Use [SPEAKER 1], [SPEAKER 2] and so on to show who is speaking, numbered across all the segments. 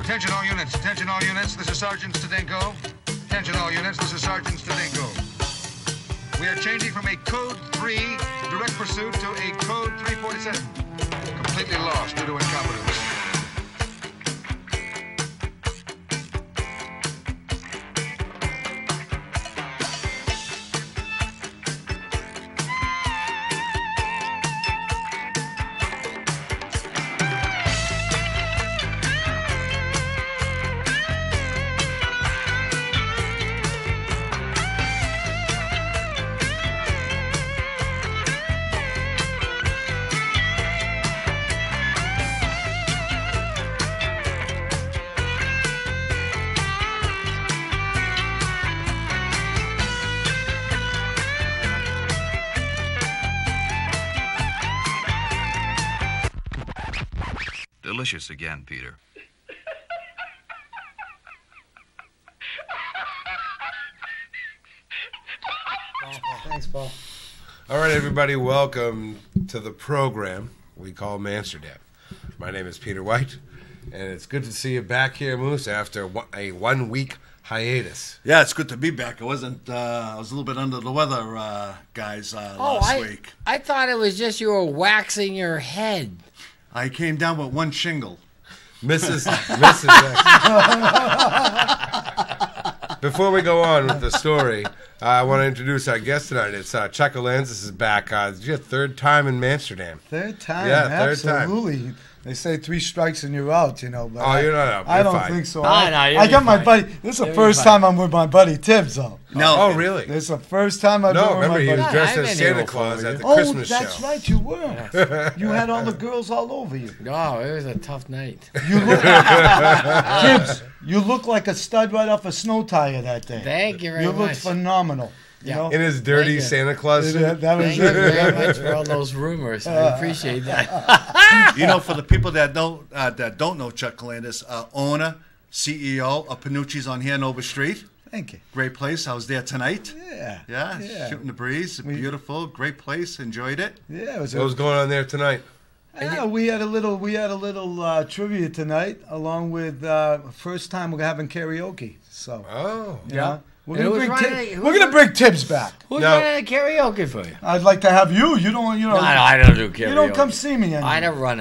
[SPEAKER 1] Attention all units, this is Sergeant Stadenko. Attention all units, this is Sergeant Stadenko. We are changing from a Code 3 direct pursuit to a Code 347. Completely lost due to incompetence.
[SPEAKER 2] Delicious again, Peter.
[SPEAKER 3] Thanks, Paul.
[SPEAKER 4] All right, everybody, welcome to the program we call Manchsterdam. My name is Peter White, and it's good to see you back here, Moose, after a 1 week hiatus.
[SPEAKER 5] Yeah, it's good to be back. I was a little bit under the weather, guys, last week.
[SPEAKER 3] I thought it was just you were waxing your head.
[SPEAKER 5] I came down with one shingle.
[SPEAKER 4] Mrs. Before we go on with the story, I want to introduce our guest tonight. It's Chuck Alanzis is back. It's your third time in Manchsterdam.
[SPEAKER 6] Third time?
[SPEAKER 4] Yeah, third time.
[SPEAKER 6] Absolutely. They say 3 strikes and you're out, you know. But
[SPEAKER 4] oh, you're not out.
[SPEAKER 6] I don't
[SPEAKER 4] fine.
[SPEAKER 6] think so.
[SPEAKER 3] No,
[SPEAKER 6] I got my buddy. This is the first time I'm with my buddy Tibbs, though.
[SPEAKER 5] No.
[SPEAKER 4] Oh, really?
[SPEAKER 6] This is the first time I've been with
[SPEAKER 4] remember
[SPEAKER 6] my
[SPEAKER 4] he
[SPEAKER 6] buddy.
[SPEAKER 4] was dressed
[SPEAKER 3] I've
[SPEAKER 4] as
[SPEAKER 3] been here
[SPEAKER 4] Santa
[SPEAKER 3] before,
[SPEAKER 4] Claus at the
[SPEAKER 6] Oh,
[SPEAKER 4] Christmas
[SPEAKER 6] that's
[SPEAKER 4] show.
[SPEAKER 6] right, you were. You had all the girls all over you.
[SPEAKER 3] Oh, it was a tough night.
[SPEAKER 6] You look, Tibbs, you look like a stud right off a snow tire that day.
[SPEAKER 3] Thank you very
[SPEAKER 6] You
[SPEAKER 3] much.
[SPEAKER 6] looked phenomenal. You
[SPEAKER 3] Yeah.
[SPEAKER 6] know?
[SPEAKER 4] In his dirty
[SPEAKER 3] Thank you.
[SPEAKER 4] Santa Claus suit.
[SPEAKER 6] That was
[SPEAKER 3] Thank you very much for all those rumors. I appreciate that.
[SPEAKER 5] You know, for the people that don't know Chuck Landis, owner, CEO of Panucci's on Hanover Street.
[SPEAKER 6] Thank you.
[SPEAKER 5] Great place. I was there tonight.
[SPEAKER 6] Yeah.
[SPEAKER 5] Yeah, shooting the breeze. Beautiful, great place. Enjoyed it.
[SPEAKER 6] Yeah, it was.
[SPEAKER 4] What was going on there tonight?
[SPEAKER 6] Yeah, we had a little trivia tonight, along with first time we're having karaoke. So,
[SPEAKER 4] Oh.
[SPEAKER 6] you know,
[SPEAKER 3] And
[SPEAKER 6] we're
[SPEAKER 3] who's
[SPEAKER 6] gonna
[SPEAKER 3] running-
[SPEAKER 6] we're gonna bring Tibbs back.
[SPEAKER 3] Who's
[SPEAKER 4] No.
[SPEAKER 3] running the karaoke for you?
[SPEAKER 6] I'd like to have you. You don't,
[SPEAKER 3] No, I don't do karaoke.
[SPEAKER 6] You don't come see me anymore.
[SPEAKER 3] I don't run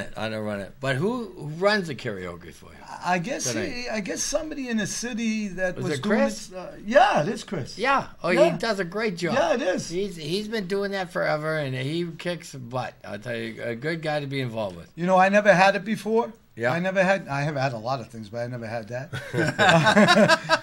[SPEAKER 3] it. But who runs the karaoke for you?
[SPEAKER 6] I guess
[SPEAKER 3] Tonight.
[SPEAKER 6] I guess somebody in the city that
[SPEAKER 3] Was
[SPEAKER 6] was
[SPEAKER 3] it
[SPEAKER 6] doing
[SPEAKER 3] Chris?
[SPEAKER 6] it. Yeah, it is Chris.
[SPEAKER 3] Yeah. Oh,
[SPEAKER 6] Yeah.
[SPEAKER 3] he does a great job.
[SPEAKER 6] Yeah, it is.
[SPEAKER 3] He's been doing that forever, and he kicks butt. I'll tell you, a good guy to be involved with.
[SPEAKER 6] You know, I never had it before.
[SPEAKER 3] Yeah.
[SPEAKER 6] I have had a lot of things, but I never had that.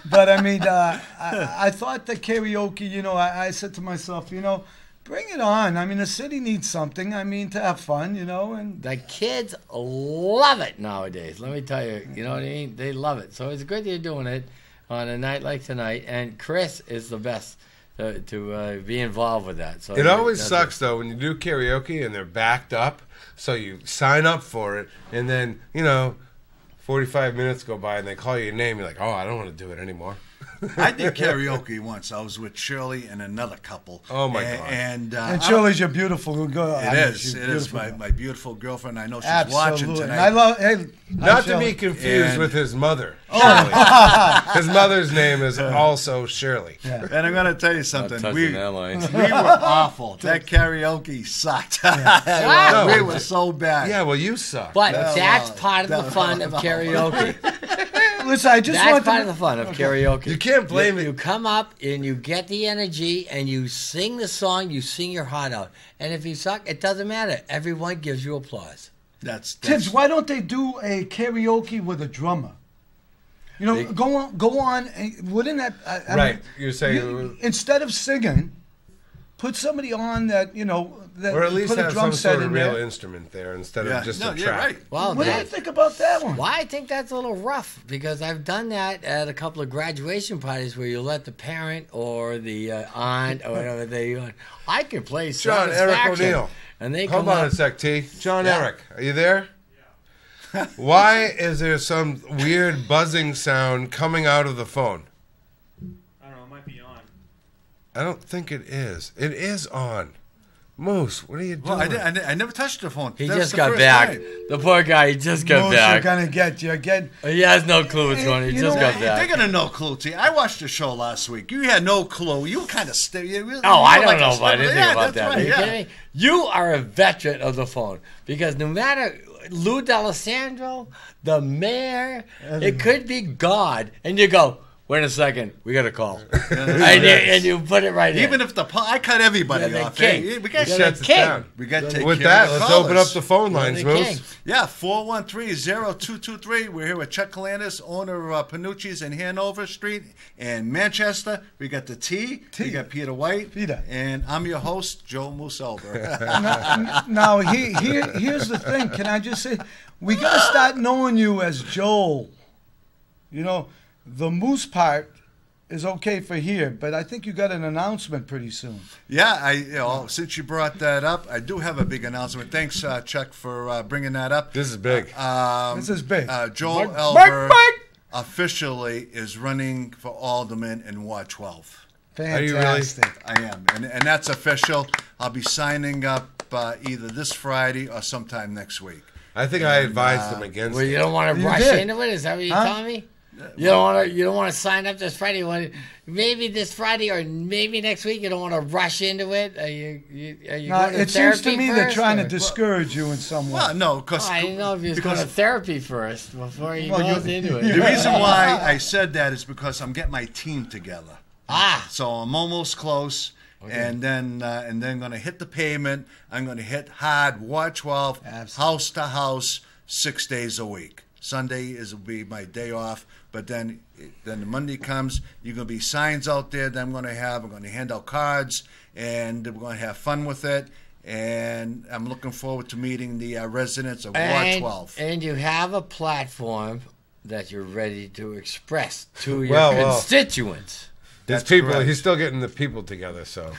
[SPEAKER 6] But I mean, I thought the karaoke, you know, I said to myself, you know, bring it on. I mean, the city needs something. I mean, to have fun, you know, and
[SPEAKER 3] The kids love it nowadays. Let me tell you, you know what I mean? They love it. So it's good that you're doing it on a night like tonight. And Chris is the best to be involved with that. So
[SPEAKER 4] It always
[SPEAKER 3] that's
[SPEAKER 4] sucks, though, when you do karaoke and they're backed up. So you sign up for it, and then, 45 minutes go by, and they call you your name. You're like, oh, I don't want to do it anymore.
[SPEAKER 5] I did karaoke once. I was with Shirley and another couple.
[SPEAKER 4] Oh, my God.
[SPEAKER 5] And
[SPEAKER 6] Shirley's your beautiful girl.
[SPEAKER 5] It is my beautiful girlfriend. I know she's watching
[SPEAKER 6] Absolutely.
[SPEAKER 5] tonight.
[SPEAKER 6] And I love. Hey,
[SPEAKER 4] Not to
[SPEAKER 6] Shirley.
[SPEAKER 4] be confused
[SPEAKER 5] And-
[SPEAKER 4] with his mother, Shirley. His mother's name is also Shirley.
[SPEAKER 6] Yeah.
[SPEAKER 5] And I'm going to tell you something.
[SPEAKER 3] touching
[SPEAKER 5] We
[SPEAKER 3] that line.
[SPEAKER 5] were awful. That karaoke sucked.
[SPEAKER 4] No,
[SPEAKER 5] we were so bad.
[SPEAKER 4] Yeah, well, you suck.
[SPEAKER 3] But
[SPEAKER 5] No,
[SPEAKER 3] that's
[SPEAKER 5] no,
[SPEAKER 3] part of the
[SPEAKER 5] no,
[SPEAKER 3] fun of
[SPEAKER 5] no.
[SPEAKER 3] karaoke.
[SPEAKER 6] Listen, I just
[SPEAKER 3] That's
[SPEAKER 6] want
[SPEAKER 3] part
[SPEAKER 6] to.
[SPEAKER 3] of the fun of karaoke.
[SPEAKER 4] You can't blame
[SPEAKER 3] You
[SPEAKER 4] it.
[SPEAKER 3] come up and you get the energy and you sing the song, you sing your heart out. And if you suck, it doesn't matter. Everyone gives you applause.
[SPEAKER 5] That's
[SPEAKER 6] Tibbs, why don't they do a karaoke with a drummer? You know, go on. Wouldn't that? I
[SPEAKER 4] Right,
[SPEAKER 6] mean,
[SPEAKER 4] you're saying-
[SPEAKER 6] instead of singing, put somebody on that that
[SPEAKER 4] Or at least
[SPEAKER 6] put a
[SPEAKER 4] have
[SPEAKER 6] drum
[SPEAKER 4] some
[SPEAKER 6] set
[SPEAKER 4] sort of
[SPEAKER 6] in
[SPEAKER 4] real
[SPEAKER 6] there.
[SPEAKER 4] instrument there instead
[SPEAKER 5] Yeah.
[SPEAKER 4] of just
[SPEAKER 5] No,
[SPEAKER 4] a
[SPEAKER 5] you're
[SPEAKER 4] track.
[SPEAKER 5] right.
[SPEAKER 3] Well,
[SPEAKER 6] What do you
[SPEAKER 3] that-
[SPEAKER 6] think about that one?
[SPEAKER 3] Well, I think that's a little rough because I've done that at a couple of graduation parties where you let the parent or the aunt or whatever they want. I can play
[SPEAKER 4] John, Eric
[SPEAKER 3] Satisfaction,
[SPEAKER 4] O'Neill.
[SPEAKER 3] and they
[SPEAKER 4] Hold
[SPEAKER 3] come
[SPEAKER 4] on
[SPEAKER 3] up.
[SPEAKER 4] a sec, T. John
[SPEAKER 3] Yeah.
[SPEAKER 4] Eric, are you there? Yeah. Why is there some weird buzzing sound coming out of the phone?
[SPEAKER 7] I don't know, it might be on.
[SPEAKER 4] I don't think it is. It is on. Moose, what are you doing?
[SPEAKER 5] Well, I never touched the phone.
[SPEAKER 3] He
[SPEAKER 5] That's
[SPEAKER 3] just
[SPEAKER 5] the
[SPEAKER 3] got
[SPEAKER 5] first
[SPEAKER 3] back.
[SPEAKER 5] time.
[SPEAKER 3] The poor guy, he just got
[SPEAKER 6] Moose,
[SPEAKER 3] back.
[SPEAKER 6] you're gonna get you again.
[SPEAKER 3] He has no clue what's going on. He
[SPEAKER 6] You
[SPEAKER 3] just
[SPEAKER 6] know,
[SPEAKER 3] got
[SPEAKER 5] They're
[SPEAKER 3] back.
[SPEAKER 5] gonna know clue. T. I watched the show last week. You had no clue. You were kind of
[SPEAKER 3] Oh, I don't know about anything about that.
[SPEAKER 5] Right,
[SPEAKER 3] Are you
[SPEAKER 5] yeah.
[SPEAKER 3] kidding me? You are a veteran of the phone because no matter Lou D'Alessandro, the mayor, it could be God, and you go, wait a second, we got a call, and you put it right in.
[SPEAKER 5] Even if I cut everybody
[SPEAKER 3] You're the
[SPEAKER 5] off.
[SPEAKER 3] king.
[SPEAKER 5] Hey, we got
[SPEAKER 3] You're
[SPEAKER 4] Shuts
[SPEAKER 3] the
[SPEAKER 4] it
[SPEAKER 3] king.
[SPEAKER 4] down.
[SPEAKER 5] We got to take
[SPEAKER 4] With
[SPEAKER 5] care
[SPEAKER 4] that,
[SPEAKER 5] of the
[SPEAKER 4] let's
[SPEAKER 5] callers.
[SPEAKER 4] open up the phone lines,
[SPEAKER 3] You're the
[SPEAKER 4] Moose.
[SPEAKER 3] king.
[SPEAKER 5] Yeah, 413-0223. We're here with Chuck Calandis, owner of Panucci's in Hanover Street in Manchester. We got the T. We got Peter White.
[SPEAKER 6] Peter.
[SPEAKER 5] And I'm your host, Joe Muselber.
[SPEAKER 6] Now, here's the thing. Can I just say, we got to start knowing you as Joel. You know, the Moose part is okay for here, but I think you got an announcement pretty soon.
[SPEAKER 5] Yeah, since you brought that up, I do have a big announcement. Thanks, Chuck, for bringing that up.
[SPEAKER 4] This is big.
[SPEAKER 6] This is big.
[SPEAKER 5] Joel
[SPEAKER 3] Mike,
[SPEAKER 5] Elber
[SPEAKER 3] Mike.
[SPEAKER 5] officially is running for alderman in Ward 12.
[SPEAKER 6] Fantastic.
[SPEAKER 4] you really?
[SPEAKER 5] I am, and that's official. I'll be signing up either this Friday or sometime next week.
[SPEAKER 4] I think I advised them against
[SPEAKER 3] Well,
[SPEAKER 4] it.
[SPEAKER 3] you don't want to
[SPEAKER 6] You
[SPEAKER 3] rush
[SPEAKER 6] did.
[SPEAKER 3] into it. Is that what you're
[SPEAKER 6] Huh?
[SPEAKER 3] telling me? You don't want to sign up this Friday. You want maybe this Friday or maybe next week. You don't want to rush into it. Are you
[SPEAKER 6] Now,
[SPEAKER 3] going to
[SPEAKER 6] it seems to
[SPEAKER 3] therapy
[SPEAKER 6] me they're
[SPEAKER 3] first,
[SPEAKER 6] trying
[SPEAKER 3] or-
[SPEAKER 6] to discourage you in some way.
[SPEAKER 5] Well, no, because
[SPEAKER 3] I didn't know if he was going to therapy first before he
[SPEAKER 6] Well,
[SPEAKER 3] goes
[SPEAKER 6] you-
[SPEAKER 3] into
[SPEAKER 5] the
[SPEAKER 3] it.
[SPEAKER 5] reason why I said that is because I'm getting my team together.
[SPEAKER 3] Ah,
[SPEAKER 5] So I'm almost close, and then going to hit the pavement. I'm going to hit hard, Ward 12,
[SPEAKER 6] Absolutely.
[SPEAKER 5] house to house, 6 days a week. Sunday will be my day off, but then the Monday comes. You're going to be signs out there that I'm going to have. I'm going to hand out cards, and we're going to have fun with it. And I'm looking forward to meeting the residents of Ward 12.
[SPEAKER 3] and you have a platform that you're ready to express to your
[SPEAKER 4] Well.
[SPEAKER 3] constituents.
[SPEAKER 4] His
[SPEAKER 5] That's
[SPEAKER 4] people.
[SPEAKER 5] correct.
[SPEAKER 4] He's still getting the people together, so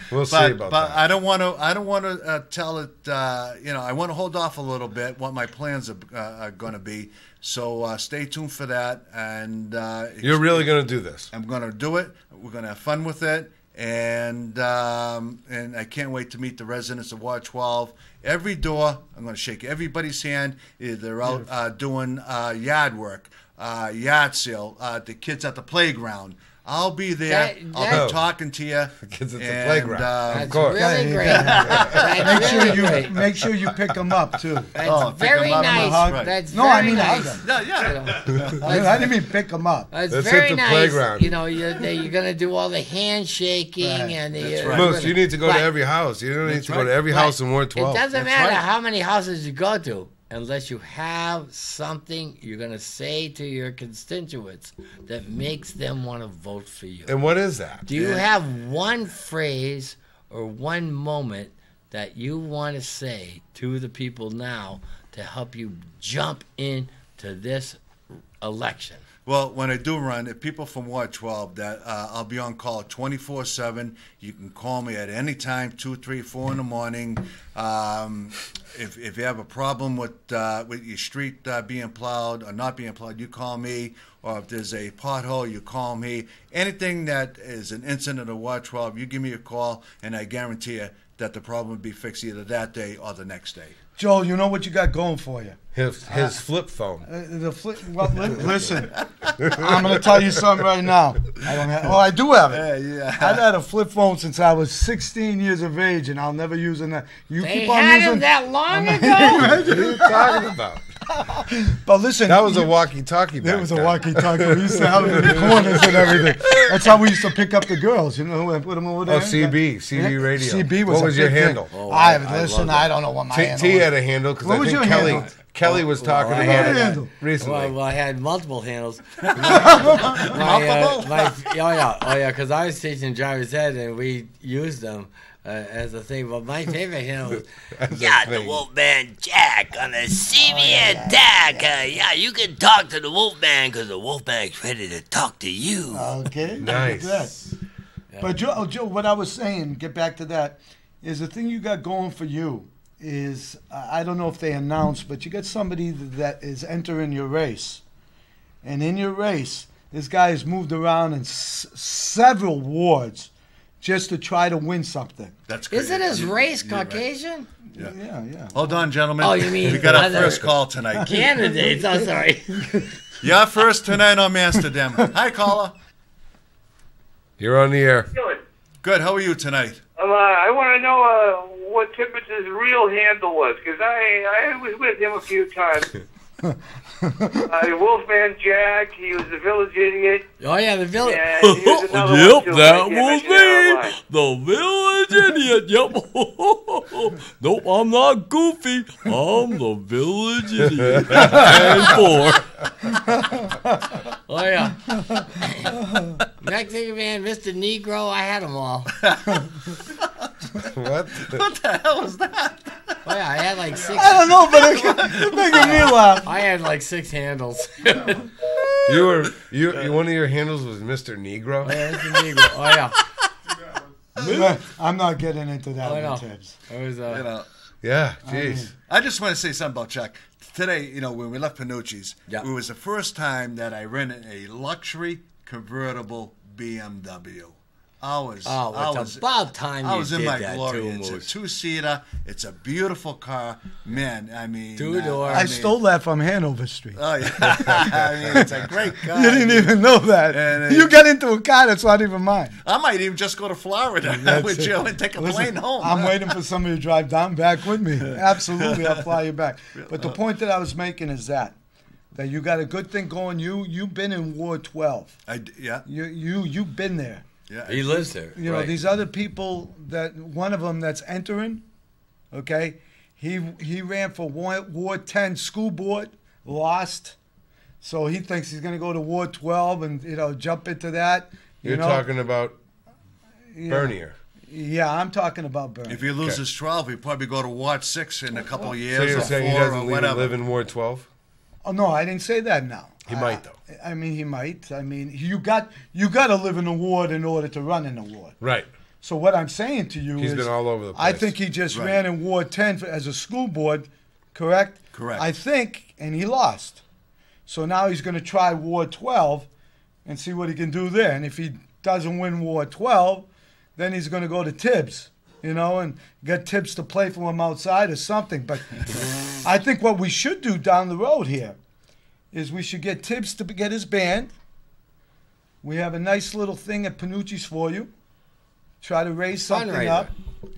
[SPEAKER 4] we'll see
[SPEAKER 5] But,
[SPEAKER 4] about
[SPEAKER 5] but
[SPEAKER 4] that.
[SPEAKER 5] I don't want to tell it. I want to hold off a little bit. What my plans are going to be. So stay tuned for that. And
[SPEAKER 4] You're really going to do this.
[SPEAKER 5] I'm going to do it. We're going to have fun with it. And I can't wait to meet the residents of Ward 12. Every door, I'm going to shake everybody's hand. Either they're out doing yard work, yard sale, the kids at the playground. I'll be there. I'll be talking to you.
[SPEAKER 4] Kids at the
[SPEAKER 5] And,
[SPEAKER 4] playground.
[SPEAKER 3] That's
[SPEAKER 4] Of course.
[SPEAKER 3] really
[SPEAKER 6] Yeah,
[SPEAKER 3] great.
[SPEAKER 6] Make
[SPEAKER 3] That's
[SPEAKER 6] sure
[SPEAKER 3] really
[SPEAKER 6] you
[SPEAKER 3] great.
[SPEAKER 6] make sure you pick them up too.
[SPEAKER 3] That's
[SPEAKER 5] Oh, pick 'em
[SPEAKER 3] very
[SPEAKER 5] up and
[SPEAKER 3] nice.
[SPEAKER 6] hug.
[SPEAKER 5] Right.
[SPEAKER 3] That's
[SPEAKER 6] No, I
[SPEAKER 3] very
[SPEAKER 6] mean hug
[SPEAKER 3] nice.
[SPEAKER 6] them.
[SPEAKER 5] Yeah.
[SPEAKER 6] I didn't mean pick them up.
[SPEAKER 3] That's
[SPEAKER 4] Let's
[SPEAKER 3] very
[SPEAKER 4] hit the
[SPEAKER 3] nice.
[SPEAKER 4] playground.
[SPEAKER 3] You know, you're going to do all the handshaking
[SPEAKER 6] Right.
[SPEAKER 3] and the.
[SPEAKER 5] That's right.
[SPEAKER 4] Moose, you need to go
[SPEAKER 3] But-
[SPEAKER 4] to every house. You don't need to go to
[SPEAKER 5] right.
[SPEAKER 4] every
[SPEAKER 3] but
[SPEAKER 4] house in Ward 12.
[SPEAKER 3] It doesn't
[SPEAKER 5] That's
[SPEAKER 3] matter
[SPEAKER 5] right.
[SPEAKER 3] how many houses you go to, unless you have something you're going to say to your constituents that makes them want to vote for you.
[SPEAKER 4] And what is that?
[SPEAKER 3] Do you have one phrase or one moment that you want to say to the people now to help you jump into this election?
[SPEAKER 5] Well, when I do run, if people from Ward 12, that I'll be on call 24/7. You can call me at any time, 2, 3, 4 in the morning. If you have a problem with your street being plowed or not being plowed, you call me. Or if there's a pothole, you call me. Anything that is an incident of Ward 12, you give me a call, and I guarantee you that the problem will be fixed either that day or the next day.
[SPEAKER 6] Joel, you know what you got going for you.
[SPEAKER 4] His flip phone.
[SPEAKER 6] The flip. Well, listen, I'm going to tell you something right now. I don't have. Oh, I do have it.
[SPEAKER 5] Yeah.
[SPEAKER 6] I've had a flip phone since I was 16 years of age, and I'll never use it. You
[SPEAKER 3] They
[SPEAKER 6] keep on
[SPEAKER 3] had
[SPEAKER 6] using
[SPEAKER 3] him that long ago?
[SPEAKER 4] What are you talking about?
[SPEAKER 6] But listen,
[SPEAKER 4] That was a walkie-talkie back
[SPEAKER 6] It was a
[SPEAKER 4] then.
[SPEAKER 6] walkie-talkie. We used to have it in the corners and everything. That's how we used to pick up the girls, you know, and put them over there.
[SPEAKER 4] Oh, CB radio.
[SPEAKER 6] CB was
[SPEAKER 4] What
[SPEAKER 6] a
[SPEAKER 4] was your
[SPEAKER 6] big thing.
[SPEAKER 4] handle?
[SPEAKER 3] Oh,
[SPEAKER 6] I
[SPEAKER 3] I
[SPEAKER 6] listen.
[SPEAKER 3] love
[SPEAKER 6] I don't know what my handle
[SPEAKER 4] T
[SPEAKER 6] was.
[SPEAKER 4] had a handle because
[SPEAKER 6] What
[SPEAKER 4] I
[SPEAKER 6] was
[SPEAKER 4] think
[SPEAKER 6] your handle?
[SPEAKER 4] Kelly was talking
[SPEAKER 3] I
[SPEAKER 4] about
[SPEAKER 3] had
[SPEAKER 4] it
[SPEAKER 6] a handle.
[SPEAKER 4] recently.
[SPEAKER 3] Well, I had multiple handles. Because I was teaching driver's ed and we used them as a thing. But my favorite handle was,
[SPEAKER 8] Yeah, the Wolfman Jack on the CB attack. Yeah, you can talk to the Wolfman because the Wolfman's ready to talk to you.
[SPEAKER 6] Okay,
[SPEAKER 4] Nice.
[SPEAKER 6] look at that. But Joe, what I was saying, get back to that, is the thing you got going for you is, I don't know if they announced, but you got somebody that is entering your race. And in your race, this guy has moved around in several wards, just to try to win something.
[SPEAKER 5] That's great.
[SPEAKER 3] Isn't his race
[SPEAKER 5] You're right.
[SPEAKER 3] Caucasian?
[SPEAKER 6] Yeah.
[SPEAKER 5] Hold on, gentlemen.
[SPEAKER 3] Oh, you mean
[SPEAKER 5] we got our
[SPEAKER 3] other-
[SPEAKER 5] first call tonight.
[SPEAKER 3] Candidates. I'm sorry.
[SPEAKER 5] You're first tonight on Manchsterdam. Hi, caller.
[SPEAKER 4] You're on the air.
[SPEAKER 5] Good. How are you tonight?
[SPEAKER 9] I want to know what Tippett's real handle was, because I was with him a few times. Wolfman Jack, he was the village idiot.
[SPEAKER 3] Oh yeah, the village.
[SPEAKER 9] And he was another one, too, but I can't mention it online.
[SPEAKER 3] The village idiot. Yep. Nope, I'm not Goofy. I'm the village idiot. And 4. Oh yeah. Next thing, man, Mr. Negro, I had them all.
[SPEAKER 4] What?
[SPEAKER 5] What the hell is that?
[SPEAKER 3] Oh yeah, I had like 6.
[SPEAKER 6] I don't know, but it's making me laugh.
[SPEAKER 3] I had like 6 handles.
[SPEAKER 4] You one of your handles was Mr. Negro?
[SPEAKER 3] Oh yeah, Mr. Negro. Oh yeah.
[SPEAKER 6] I'm not getting into that
[SPEAKER 3] I know.
[SPEAKER 6] one, Tibbs.
[SPEAKER 3] It was
[SPEAKER 4] Yeah, jeez.
[SPEAKER 5] I just want to say something about Chuck. Today, when we left Panucci's,
[SPEAKER 3] Yeah.
[SPEAKER 5] it was the first time that I rented a luxury convertible BMW.
[SPEAKER 3] it's about time
[SPEAKER 5] I
[SPEAKER 3] you
[SPEAKER 5] was in
[SPEAKER 3] did
[SPEAKER 5] my
[SPEAKER 3] that
[SPEAKER 5] glory.
[SPEAKER 3] too,
[SPEAKER 5] It's a
[SPEAKER 3] Moose.
[SPEAKER 5] 2-seater. It's a beautiful car. Man, I mean...
[SPEAKER 3] 2-door.
[SPEAKER 6] I stole that from Hanover Street.
[SPEAKER 5] Oh, yeah. I mean, it's a great car.
[SPEAKER 6] You didn't even know that.
[SPEAKER 5] And,
[SPEAKER 6] You got into a car that's not even mine.
[SPEAKER 5] I might even just go to Florida with you and take a plane home.
[SPEAKER 6] I'm waiting for somebody to drive down back with me. Absolutely, I'll fly you back. But the point that I was making is that you got a good thing going. You've been in Ward 12.
[SPEAKER 5] Yeah.
[SPEAKER 6] You've been there.
[SPEAKER 5] Yeah.
[SPEAKER 3] He lives there.
[SPEAKER 6] You know, these other people, that one of them that's entering, okay, he ran for Ward 10 school board, lost. So he thinks he's going to go to Ward 12 and, jump into that.
[SPEAKER 4] You're talking about Bernier.
[SPEAKER 6] Yeah, I'm talking about Bernie.
[SPEAKER 5] If he loses 12, he'll probably go to Ward 6 in a couple of years
[SPEAKER 4] So you're
[SPEAKER 5] or
[SPEAKER 4] saying
[SPEAKER 5] 4
[SPEAKER 4] he
[SPEAKER 5] or
[SPEAKER 4] doesn't
[SPEAKER 5] whatever.
[SPEAKER 4] live in Ward 12?
[SPEAKER 6] Oh, no, I didn't say that now.
[SPEAKER 4] He might, though.
[SPEAKER 6] I mean, he might. I mean, you got to live in a ward in order to run in a ward.
[SPEAKER 4] Right.
[SPEAKER 6] So what I'm saying to you
[SPEAKER 4] He's
[SPEAKER 6] is,
[SPEAKER 4] been all over the place.
[SPEAKER 6] I think he just ran in Ward 10 as a school board, correct?
[SPEAKER 5] Correct.
[SPEAKER 6] I think, and he lost. So now he's going to try Ward 12 and see what he can do there. And if he doesn't win Ward 12, then he's going to go to Tibbs, and get Tibbs to play for him outside or something. But I think what we should do down the road here is we should get Tibbs to get his band. We have a nice little thing at Panucci's for you. Try to raise something
[SPEAKER 3] Fundraiser.
[SPEAKER 6] up.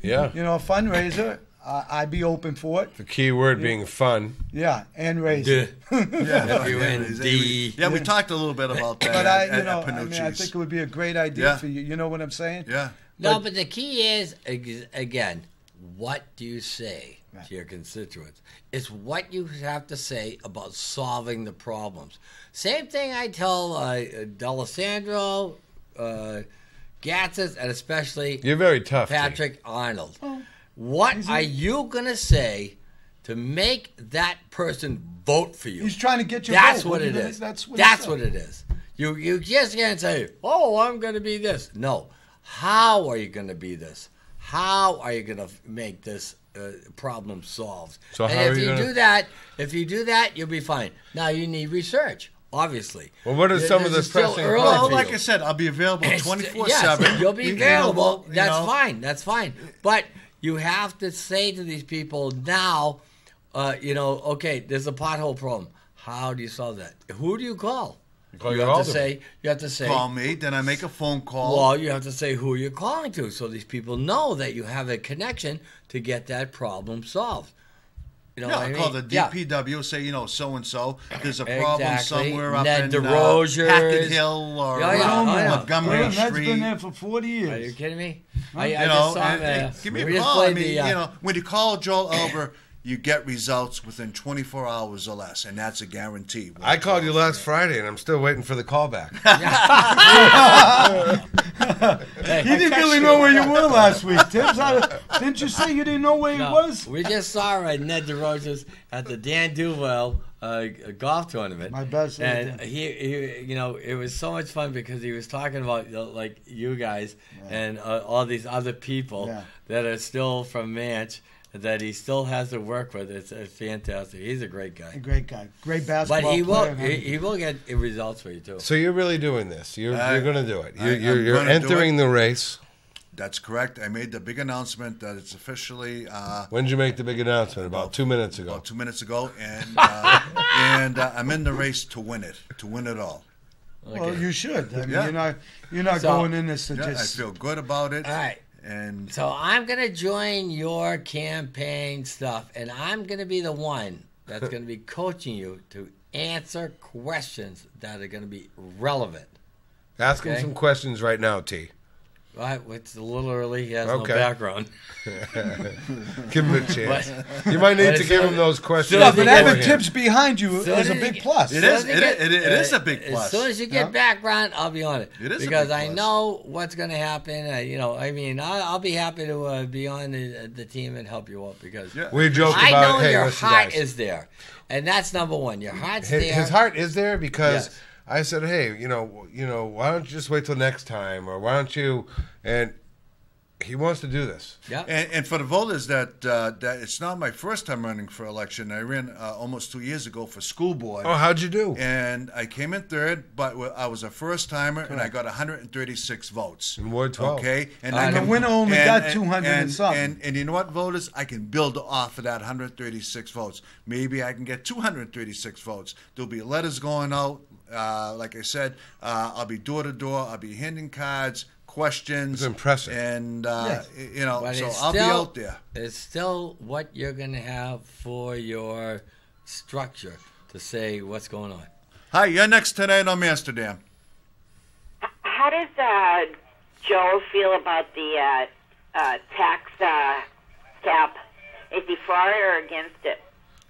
[SPEAKER 4] Yeah.
[SPEAKER 6] A fundraiser. I'd be open for it.
[SPEAKER 4] The key word being fun.
[SPEAKER 6] Yeah, and raise.
[SPEAKER 3] W-N-D.
[SPEAKER 5] Yeah, we talked a little bit about that
[SPEAKER 6] But
[SPEAKER 5] at
[SPEAKER 6] I
[SPEAKER 5] Panucci's.
[SPEAKER 6] think it would be a great idea
[SPEAKER 5] Yeah.
[SPEAKER 6] for you. You know what I'm saying?
[SPEAKER 5] Yeah.
[SPEAKER 3] No, but the key is, again, what do you say to your constituents? It's what you have to say about solving the problems. Same thing I tell D'Alessandro, Gatzis, and especially
[SPEAKER 4] You're very tough,
[SPEAKER 3] Patrick Arnold. What are you going to say to make that person vote for you?
[SPEAKER 6] He's trying to get your
[SPEAKER 3] That's
[SPEAKER 6] vote.
[SPEAKER 3] what it is. That's what it is. You just can't say, oh, I'm going to be this. No. How are you going to be this? How are you going to make this problem solved?
[SPEAKER 4] So
[SPEAKER 3] and
[SPEAKER 4] how
[SPEAKER 3] if
[SPEAKER 4] are you
[SPEAKER 3] you
[SPEAKER 4] gonna...
[SPEAKER 3] if you do that, you'll be fine. Now you need research, obviously.
[SPEAKER 4] Well, what are some of the
[SPEAKER 3] This is still
[SPEAKER 4] pressing
[SPEAKER 3] early
[SPEAKER 4] problems?
[SPEAKER 3] for
[SPEAKER 5] Like
[SPEAKER 3] you.
[SPEAKER 5] I said, I'll be available 24/7.
[SPEAKER 3] Yes, you'll be available.
[SPEAKER 5] you
[SPEAKER 3] That's
[SPEAKER 5] know.
[SPEAKER 3] fine. That's fine. But you have to say to these people now, okay, there's a pothole problem. How do you solve that? Who do you call?
[SPEAKER 4] Call
[SPEAKER 3] You
[SPEAKER 4] your
[SPEAKER 3] have to
[SPEAKER 4] alderman.
[SPEAKER 3] say. You have to say.
[SPEAKER 5] Call me, then I make a phone call.
[SPEAKER 3] Well, you have to say who you're calling to, so these people know that you have a connection to get that problem solved. You know
[SPEAKER 5] Yeah,
[SPEAKER 3] what I
[SPEAKER 5] I
[SPEAKER 3] mean?
[SPEAKER 5] call the
[SPEAKER 3] Yeah.
[SPEAKER 5] DPW, say, so and so. There's a problem
[SPEAKER 3] Exactly.
[SPEAKER 5] somewhere up
[SPEAKER 3] Ned
[SPEAKER 5] in
[SPEAKER 3] DeRozier's.
[SPEAKER 5] Hackett Hill or
[SPEAKER 3] Yeah, yeah, yeah.
[SPEAKER 5] Montgomery
[SPEAKER 6] That's
[SPEAKER 5] Street.
[SPEAKER 6] been there for 40 years.
[SPEAKER 3] Are you kidding me? I
[SPEAKER 5] You
[SPEAKER 3] just
[SPEAKER 5] know,
[SPEAKER 3] saw him.
[SPEAKER 5] and give me
[SPEAKER 3] we
[SPEAKER 5] a
[SPEAKER 3] just
[SPEAKER 5] call. I
[SPEAKER 3] played
[SPEAKER 5] mean,
[SPEAKER 3] the,
[SPEAKER 5] when you call Joel Elber, you get results within 24 hours or less, and that's a guarantee.
[SPEAKER 4] I called you last Friday, and I'm still waiting for the callback.
[SPEAKER 6] He didn't really know where you were last week, Tibbs. Didn't you say you didn't know where he was?
[SPEAKER 3] We just saw Ned DeRozier's at the Dan Duval golf tournament.
[SPEAKER 6] My best.
[SPEAKER 3] And he, it was so much fun because he was talking about like you guys and all these other people that are still from Manch that he still has to work with. It's fantastic. He's a great guy.
[SPEAKER 6] A great guy. Great basketball
[SPEAKER 3] But he will
[SPEAKER 6] player.
[SPEAKER 3] he will get results for you too.
[SPEAKER 4] So you're really doing this. You're going to do it. You're
[SPEAKER 5] gonna do
[SPEAKER 4] entering the race.
[SPEAKER 5] That's correct. I made the big announcement that it's officially.
[SPEAKER 4] When did you make the big announcement? About 2 minutes ago.
[SPEAKER 5] About 2 minutes ago, and I'm in the race to win it all.
[SPEAKER 6] Well, you should. I mean,
[SPEAKER 5] Yeah.
[SPEAKER 6] you're not going in this to
[SPEAKER 5] Yeah,
[SPEAKER 6] just.
[SPEAKER 5] I feel good about it.
[SPEAKER 3] All right.
[SPEAKER 5] And
[SPEAKER 3] So I'm going to join your campaign stuff, and I'm going to be the one that's going to be coaching you to answer questions that are going to be relevant.
[SPEAKER 4] Ask him
[SPEAKER 3] Okay.
[SPEAKER 4] some questions right now, T.
[SPEAKER 3] Right? It's a little early. He has no
[SPEAKER 4] Okay.
[SPEAKER 3] background.
[SPEAKER 4] Give him a chance. You might need
[SPEAKER 3] but
[SPEAKER 4] to
[SPEAKER 3] as
[SPEAKER 4] give
[SPEAKER 3] soon
[SPEAKER 4] him those questions.
[SPEAKER 6] Yeah, but having
[SPEAKER 4] beforehand.
[SPEAKER 6] tips behind you
[SPEAKER 3] Soon
[SPEAKER 6] is a
[SPEAKER 3] as
[SPEAKER 6] big
[SPEAKER 3] you-
[SPEAKER 6] plus.
[SPEAKER 5] It is.
[SPEAKER 3] Soon as you
[SPEAKER 5] It is a big plus.
[SPEAKER 3] As soon as you get background, I'll be on it.
[SPEAKER 5] It is a
[SPEAKER 3] because
[SPEAKER 5] big
[SPEAKER 3] I
[SPEAKER 5] plus.
[SPEAKER 3] know what's going to happen. I mean, I'll be happy to be on the team and help you out because
[SPEAKER 5] Yeah.
[SPEAKER 4] We joke
[SPEAKER 3] I
[SPEAKER 4] about
[SPEAKER 3] know
[SPEAKER 4] it. Hey,
[SPEAKER 3] your
[SPEAKER 4] listen,
[SPEAKER 3] heart
[SPEAKER 4] guys.
[SPEAKER 3] is there, and that's number one. Your heart's
[SPEAKER 4] His,
[SPEAKER 3] there.
[SPEAKER 4] his heart is there because
[SPEAKER 3] Yes.
[SPEAKER 4] I said, hey, why don't you just wait till next time, or why don't you? And he wants to do this.
[SPEAKER 3] Yeah.
[SPEAKER 5] And for the voters that it's not my first time running for election. I ran almost 2 years ago for school board.
[SPEAKER 4] Oh, how'd you do?
[SPEAKER 5] And I came in third, but I was a first timer, and I got 136 votes.
[SPEAKER 4] In Ward 12.
[SPEAKER 5] Okay,
[SPEAKER 6] And the winner only got 200 and something.
[SPEAKER 5] And you know what, voters? I can build off of that 136 votes. Maybe I can get 236 votes. There'll be letters going out. Like I said, I'll be door to door. I'll be handing cards, questions.
[SPEAKER 4] It's impressive.
[SPEAKER 5] And
[SPEAKER 6] Yes.
[SPEAKER 3] But
[SPEAKER 5] so
[SPEAKER 3] it's
[SPEAKER 5] I'll be
[SPEAKER 3] still-
[SPEAKER 5] out there.
[SPEAKER 3] It's still what you're going to have for your structure to say what's going on.
[SPEAKER 5] Hi, you're next tonight on Manchsterdam.
[SPEAKER 10] How does Joe feel about the tax cap? Is he for it or against it?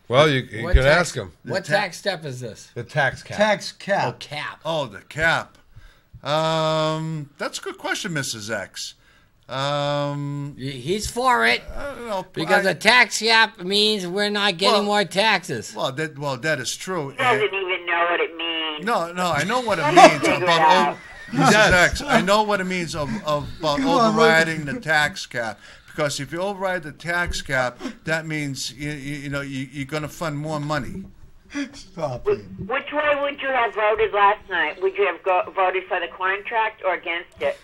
[SPEAKER 4] Well, you
[SPEAKER 3] What
[SPEAKER 4] can
[SPEAKER 3] tax-
[SPEAKER 4] ask him.
[SPEAKER 3] What tax step is this?
[SPEAKER 4] The tax cap.
[SPEAKER 6] Tax
[SPEAKER 3] Oh,
[SPEAKER 6] cap.
[SPEAKER 3] cap.
[SPEAKER 5] Oh, the cap. That's a good question, Mrs. X.
[SPEAKER 3] He's for it
[SPEAKER 5] I don't know.
[SPEAKER 3] because a tax cap means we're not getting
[SPEAKER 5] Well-
[SPEAKER 3] more taxes.
[SPEAKER 5] that is true.
[SPEAKER 10] He doesn't even know what it means.
[SPEAKER 5] No, I know what it
[SPEAKER 10] Let
[SPEAKER 5] means
[SPEAKER 10] him figure it
[SPEAKER 5] about
[SPEAKER 10] out.
[SPEAKER 5] Mrs. X. I know what it means about
[SPEAKER 6] on,
[SPEAKER 5] overriding the tax cap. Because if you override the tax cap, that means you're going to fund more money.
[SPEAKER 6] Stop it.
[SPEAKER 10] Which way would you have voted last night? Would you have voted for the contract or against it?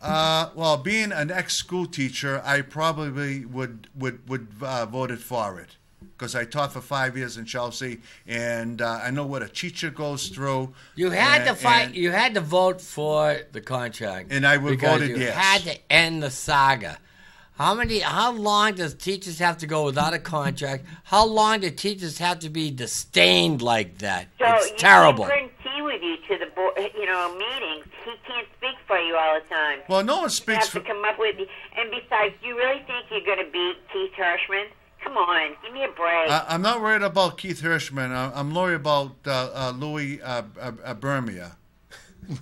[SPEAKER 5] Well, being an ex-school teacher, I probably would voted for it because I taught for 5 years in Chelsea, and I know what a teacher goes through.
[SPEAKER 3] You had to fight.
[SPEAKER 5] and-
[SPEAKER 3] You had to vote for the contract,
[SPEAKER 5] And I would
[SPEAKER 3] because
[SPEAKER 5] voted
[SPEAKER 3] you
[SPEAKER 5] yes.
[SPEAKER 3] had to end the saga. How long does teachers have to go without a contract? How long do teachers have to be disdained like that?
[SPEAKER 10] So
[SPEAKER 3] It's
[SPEAKER 10] you
[SPEAKER 3] terrible.
[SPEAKER 10] can't bring tea with you to the meetings. He can't speak for you all the time.
[SPEAKER 5] Well, no one
[SPEAKER 10] You
[SPEAKER 5] speaks
[SPEAKER 10] have
[SPEAKER 5] for.
[SPEAKER 10] to come up with. And besides, do you really think you're going to beat Keith Hirschman? Come on, give me a break.
[SPEAKER 5] I'm not worried about Keith Hirschman. I'm worried about Louis Bermia.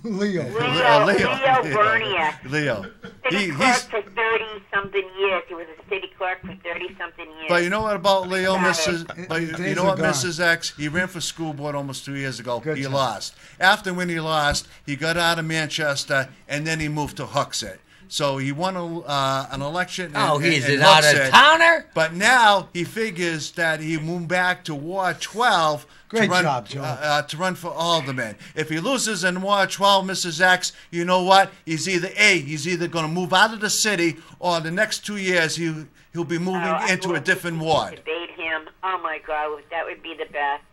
[SPEAKER 6] Leo.
[SPEAKER 10] Leo Berniak.
[SPEAKER 5] Leo.
[SPEAKER 10] City clerk for 30-something years. He was a city clerk for 30-something years.
[SPEAKER 5] But you know what about Leo,
[SPEAKER 10] Got
[SPEAKER 5] Mrs. But you
[SPEAKER 6] Days
[SPEAKER 5] know
[SPEAKER 6] are
[SPEAKER 5] what,
[SPEAKER 6] gone.
[SPEAKER 5] Mrs. X? He ran for school board almost 2 years ago.
[SPEAKER 6] Good
[SPEAKER 5] He
[SPEAKER 6] job.
[SPEAKER 5] lost. After when he lost, he got out of Manchester and then he moved to Hooksett. So he won an election.
[SPEAKER 3] He's
[SPEAKER 5] in
[SPEAKER 3] an out of
[SPEAKER 5] Hooksett.
[SPEAKER 3] towner.
[SPEAKER 5] But now he figures that he moved back to Ward 12
[SPEAKER 6] Great
[SPEAKER 5] to run,
[SPEAKER 6] job, Joe.
[SPEAKER 5] to run for alderman. If he loses in Ward 12, Mrs. X, you know what? He's either going to move out of the city or the next 2 years he'll be moving into a different ward.
[SPEAKER 10] Debate him. Oh my God, that would be the best.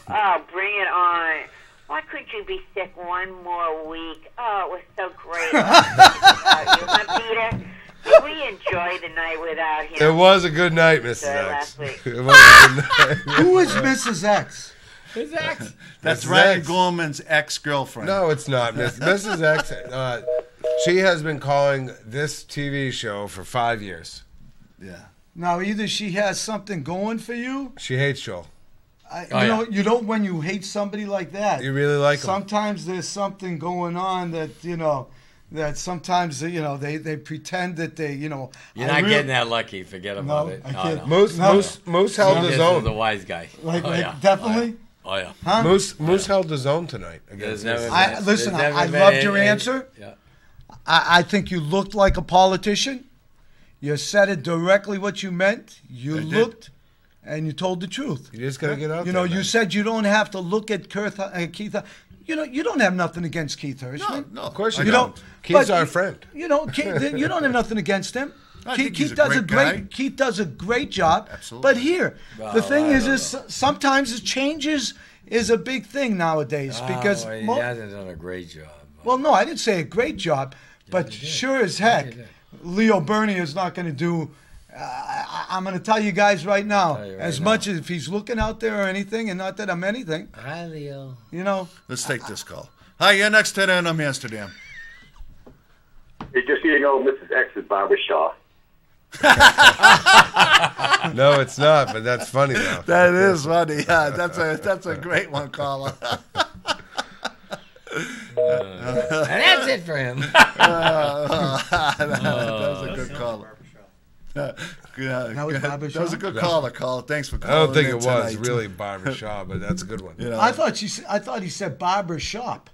[SPEAKER 10] Oh, bring it on. Why couldn't you be sick one more week? Oh, it was so great. Huh, Peter? Did we enjoy the night without him?
[SPEAKER 4] It was a good night, Mrs.
[SPEAKER 10] Sorry,
[SPEAKER 4] X.
[SPEAKER 10] last week.
[SPEAKER 4] It was a good night.
[SPEAKER 6] Who is Mrs. X?
[SPEAKER 3] His ex.
[SPEAKER 5] That's
[SPEAKER 4] Mrs.
[SPEAKER 5] Ryan
[SPEAKER 4] X.
[SPEAKER 5] Gorman's ex-girlfriend.
[SPEAKER 4] No, it's not. Mrs. X, she has been calling this TV show for 5 years.
[SPEAKER 5] Yeah.
[SPEAKER 6] Now, either she has something going for you.
[SPEAKER 4] She hates Joel.
[SPEAKER 6] You don't when you hate somebody like that.
[SPEAKER 4] You really like him.
[SPEAKER 6] Sometimes there's something going on that sometimes they pretend that
[SPEAKER 3] You're not getting that lucky. Forget about
[SPEAKER 6] No,
[SPEAKER 3] it.
[SPEAKER 6] I can't.
[SPEAKER 4] Moose held his
[SPEAKER 3] This is
[SPEAKER 4] own.
[SPEAKER 3] the wise guy.
[SPEAKER 6] Definitely.
[SPEAKER 3] Oh yeah.
[SPEAKER 6] Huh?
[SPEAKER 4] Moose held his own tonight
[SPEAKER 3] There's
[SPEAKER 4] against
[SPEAKER 3] never
[SPEAKER 4] Mrs.
[SPEAKER 3] been-
[SPEAKER 6] Listen,
[SPEAKER 3] there's never
[SPEAKER 6] I
[SPEAKER 3] been
[SPEAKER 6] loved your
[SPEAKER 3] any-
[SPEAKER 6] answer.
[SPEAKER 3] Yeah.
[SPEAKER 6] I think you looked like a politician. You said it directly what you meant. You
[SPEAKER 5] I did.
[SPEAKER 6] looked, and you told the truth.
[SPEAKER 4] You just got to get out
[SPEAKER 6] You
[SPEAKER 4] there.
[SPEAKER 6] know, you
[SPEAKER 4] man.
[SPEAKER 6] said you don't have to look at Keith. you don't have nothing against Keith Hirschman.
[SPEAKER 5] No,
[SPEAKER 4] Of course you
[SPEAKER 6] You
[SPEAKER 4] don't.
[SPEAKER 6] don't.
[SPEAKER 4] Keith's
[SPEAKER 6] but
[SPEAKER 4] our friend.
[SPEAKER 6] You don't have nothing against him.
[SPEAKER 5] I think he's
[SPEAKER 6] Keith
[SPEAKER 5] a
[SPEAKER 6] does
[SPEAKER 5] great guy.
[SPEAKER 6] Keith does a great job.
[SPEAKER 5] Absolutely.
[SPEAKER 6] But here, the thing is sometimes the changes is a big thing nowadays because
[SPEAKER 3] he hasn't done a great job.
[SPEAKER 6] well, no, I didn't say a great job, but sure as heck, Leo Bernier is not going to do. I'm going to tell you guys right now, as much as if he's looking out there or anything, and not that I'm anything.
[SPEAKER 3] Hi, Leo.
[SPEAKER 6] You know.
[SPEAKER 5] Let's take this call. Hi, you're next to the I'm Amsterdam.
[SPEAKER 11] Hey, just so you know, Mrs. X is Barbara Shaw.
[SPEAKER 4] No, it's not, but that's funny though.
[SPEAKER 5] That is funny. Yeah, that's a great one, caller.
[SPEAKER 3] And that's it for him.
[SPEAKER 5] That was a good caller. That was a good caller, caller. Thanks for
[SPEAKER 4] I
[SPEAKER 5] calling.
[SPEAKER 4] don't think
[SPEAKER 5] in
[SPEAKER 4] it was
[SPEAKER 5] tonight.
[SPEAKER 4] really Barbara Shaw, but that's a good one.
[SPEAKER 5] You know,
[SPEAKER 6] I thought he said barber shop.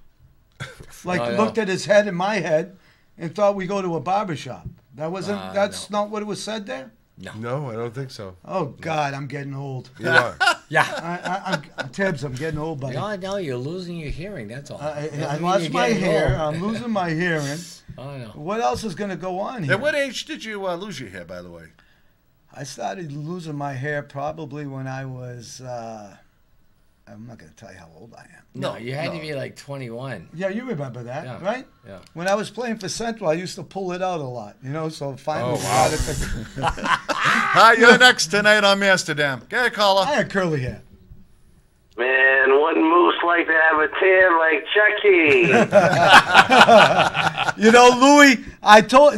[SPEAKER 6] Like
[SPEAKER 3] Oh, yeah.
[SPEAKER 6] looked at his head and my head, and thought we go to a barber shop. That wasn't. That's not what it was said there.
[SPEAKER 4] No, I don't think so.
[SPEAKER 6] Oh God, I'm getting old.
[SPEAKER 4] You are.
[SPEAKER 3] Yeah.
[SPEAKER 6] I'm Tibbs. I'm getting old, buddy.
[SPEAKER 3] No, you're losing your hearing. That's all.
[SPEAKER 6] I
[SPEAKER 3] Doesn't mean
[SPEAKER 6] lost
[SPEAKER 3] you're
[SPEAKER 6] my
[SPEAKER 3] getting
[SPEAKER 6] hair.
[SPEAKER 3] old.
[SPEAKER 6] I'm losing my hearing.
[SPEAKER 3] Oh, no.
[SPEAKER 6] What else is going to go on here?
[SPEAKER 5] at what age did you lose your hair, by the way?
[SPEAKER 6] I started losing my hair probably when I was. I'm not going to tell you how old I am.
[SPEAKER 3] No, you had to be like 21.
[SPEAKER 6] Yeah, you remember that,
[SPEAKER 3] Yeah.
[SPEAKER 6] right?
[SPEAKER 3] Yeah.
[SPEAKER 6] When I was playing for Central, I used to pull it out a lot, So finally,
[SPEAKER 4] wow.
[SPEAKER 5] Hi, you're next tonight on Amsterdam. Get a caller.
[SPEAKER 6] I had curly hair.
[SPEAKER 11] Man, wouldn't Moose like to have a tan like Chucky?
[SPEAKER 6] Louis, I told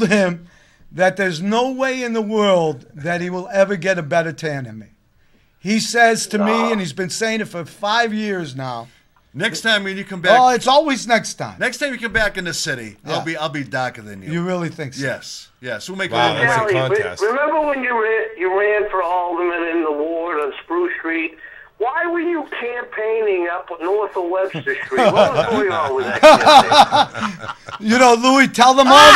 [SPEAKER 6] him that there's no way in the world that he will ever get a better tan than me. He says to me, and he's been saying it for 5 years now.
[SPEAKER 5] Next time when you come back,
[SPEAKER 6] Oh, it's always next time.
[SPEAKER 5] next time you come back in the city,
[SPEAKER 6] Yeah.
[SPEAKER 5] I'll be darker than you.
[SPEAKER 6] You really think so?
[SPEAKER 5] Yes. We'll make
[SPEAKER 4] Wow,
[SPEAKER 5] a
[SPEAKER 4] that's
[SPEAKER 5] little
[SPEAKER 4] a
[SPEAKER 11] Callie,
[SPEAKER 4] contest.
[SPEAKER 11] remember when you ran for alderman in the ward on Spruce Street? Why were you campaigning up north of Webster Street? What was going on with that campaign?
[SPEAKER 6] Louis, tell them all.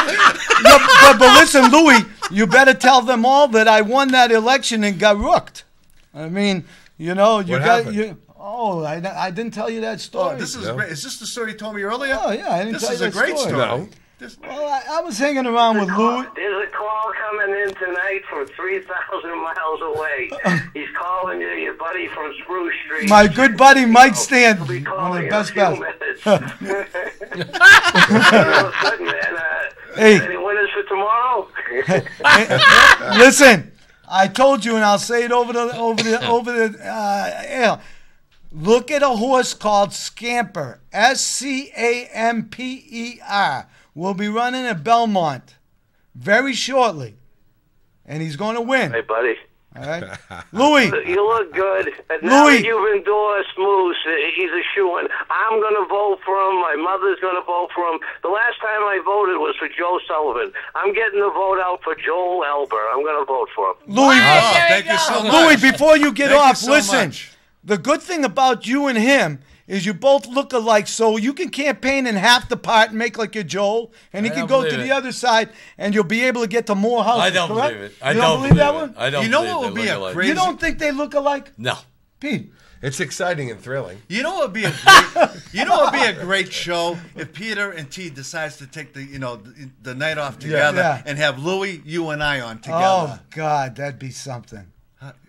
[SPEAKER 6] but listen, Louis, you better tell them all that I won that election and got rooked. I mean, you
[SPEAKER 4] What
[SPEAKER 6] got
[SPEAKER 4] happened?
[SPEAKER 6] you. Oh, I didn't tell you that story.
[SPEAKER 5] Oh, this is great. Is this the story you told me earlier?
[SPEAKER 6] Oh, yeah, I didn't
[SPEAKER 5] This
[SPEAKER 6] tell
[SPEAKER 5] is
[SPEAKER 6] you
[SPEAKER 5] a
[SPEAKER 6] that
[SPEAKER 5] great
[SPEAKER 6] story.
[SPEAKER 5] story.
[SPEAKER 4] No.
[SPEAKER 6] Well, I was hanging around with Louis.
[SPEAKER 11] There's a call coming in tonight from 3,000 miles away. He's calling you, your buddy from Spruce Street.
[SPEAKER 6] My good buddy Mike Stan,
[SPEAKER 11] He'll be
[SPEAKER 6] one of
[SPEAKER 11] calling
[SPEAKER 6] the
[SPEAKER 11] in
[SPEAKER 6] best
[SPEAKER 11] a few
[SPEAKER 6] guys.
[SPEAKER 11] minutes. All of a sudden, man,
[SPEAKER 6] Hey.
[SPEAKER 11] any winners for tomorrow?
[SPEAKER 6] Listen, I told you, and I'll say it over the air. Look at a horse called Scamper, Scamper. Will be running at Belmont very shortly, and he's going to win.
[SPEAKER 11] Hey, buddy.
[SPEAKER 6] All right, Louis.
[SPEAKER 11] You look good. Now
[SPEAKER 6] Louis.
[SPEAKER 11] that you've endorsed Moose, he's a shoo-in. I'm going to vote for him. My mother's going to vote for him. The last time I voted was for Joe Sullivan. I'm getting the vote out for Joel Elber. I'm going to vote for him.
[SPEAKER 6] Louis,
[SPEAKER 5] Thank you so much.
[SPEAKER 6] Louis, before you get
[SPEAKER 5] Thank you
[SPEAKER 6] off,
[SPEAKER 5] so
[SPEAKER 6] listen.
[SPEAKER 5] much.
[SPEAKER 6] The good thing about you and him is you both look alike, so you can campaign in half the part and make like you're Joel, and he
[SPEAKER 3] I
[SPEAKER 6] can
[SPEAKER 3] don't
[SPEAKER 6] go to
[SPEAKER 3] believe
[SPEAKER 6] the
[SPEAKER 3] it.
[SPEAKER 6] other side, and you'll be able to get to more houses.
[SPEAKER 3] I don't
[SPEAKER 6] correct?
[SPEAKER 3] believe it. I
[SPEAKER 6] You
[SPEAKER 3] don't
[SPEAKER 6] believe that
[SPEAKER 3] it.
[SPEAKER 6] one?
[SPEAKER 3] I don't
[SPEAKER 5] You know
[SPEAKER 3] believe
[SPEAKER 5] what would
[SPEAKER 3] they
[SPEAKER 5] be
[SPEAKER 3] look
[SPEAKER 5] a
[SPEAKER 3] alike.
[SPEAKER 5] crazy-
[SPEAKER 6] You don't think they look alike,
[SPEAKER 3] No.
[SPEAKER 6] Pete?
[SPEAKER 4] It's exciting and thrilling.
[SPEAKER 5] You know what would be a great show if Peter and T decides to take the night off together
[SPEAKER 6] Yeah.
[SPEAKER 5] and have Louis, you and I on together.
[SPEAKER 6] Oh God, that'd be something.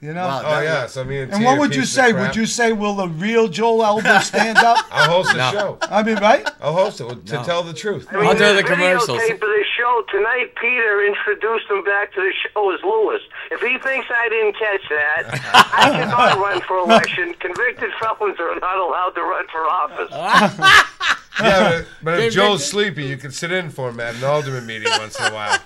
[SPEAKER 5] Wow,
[SPEAKER 4] Oh yeah, so me and
[SPEAKER 6] And
[SPEAKER 4] Tia
[SPEAKER 6] what would you
[SPEAKER 4] piece of
[SPEAKER 6] say?
[SPEAKER 4] crap.
[SPEAKER 6] Would you say, will the real Joel Elber stand up?
[SPEAKER 4] I'll host the
[SPEAKER 3] No.
[SPEAKER 4] show.
[SPEAKER 6] I mean, right?
[SPEAKER 4] I'll host it to tell the truth.
[SPEAKER 3] I'll do the
[SPEAKER 11] videotape
[SPEAKER 3] commercials.
[SPEAKER 11] of the show tonight. Peter introduced him back to the show as Lewis. If he thinks I didn't catch that, I cannot run for election. Convicted felons are not allowed to run for office.
[SPEAKER 4] Yeah, but if Joel's sleepy, you can sit in for him at an alderman meeting once in a while.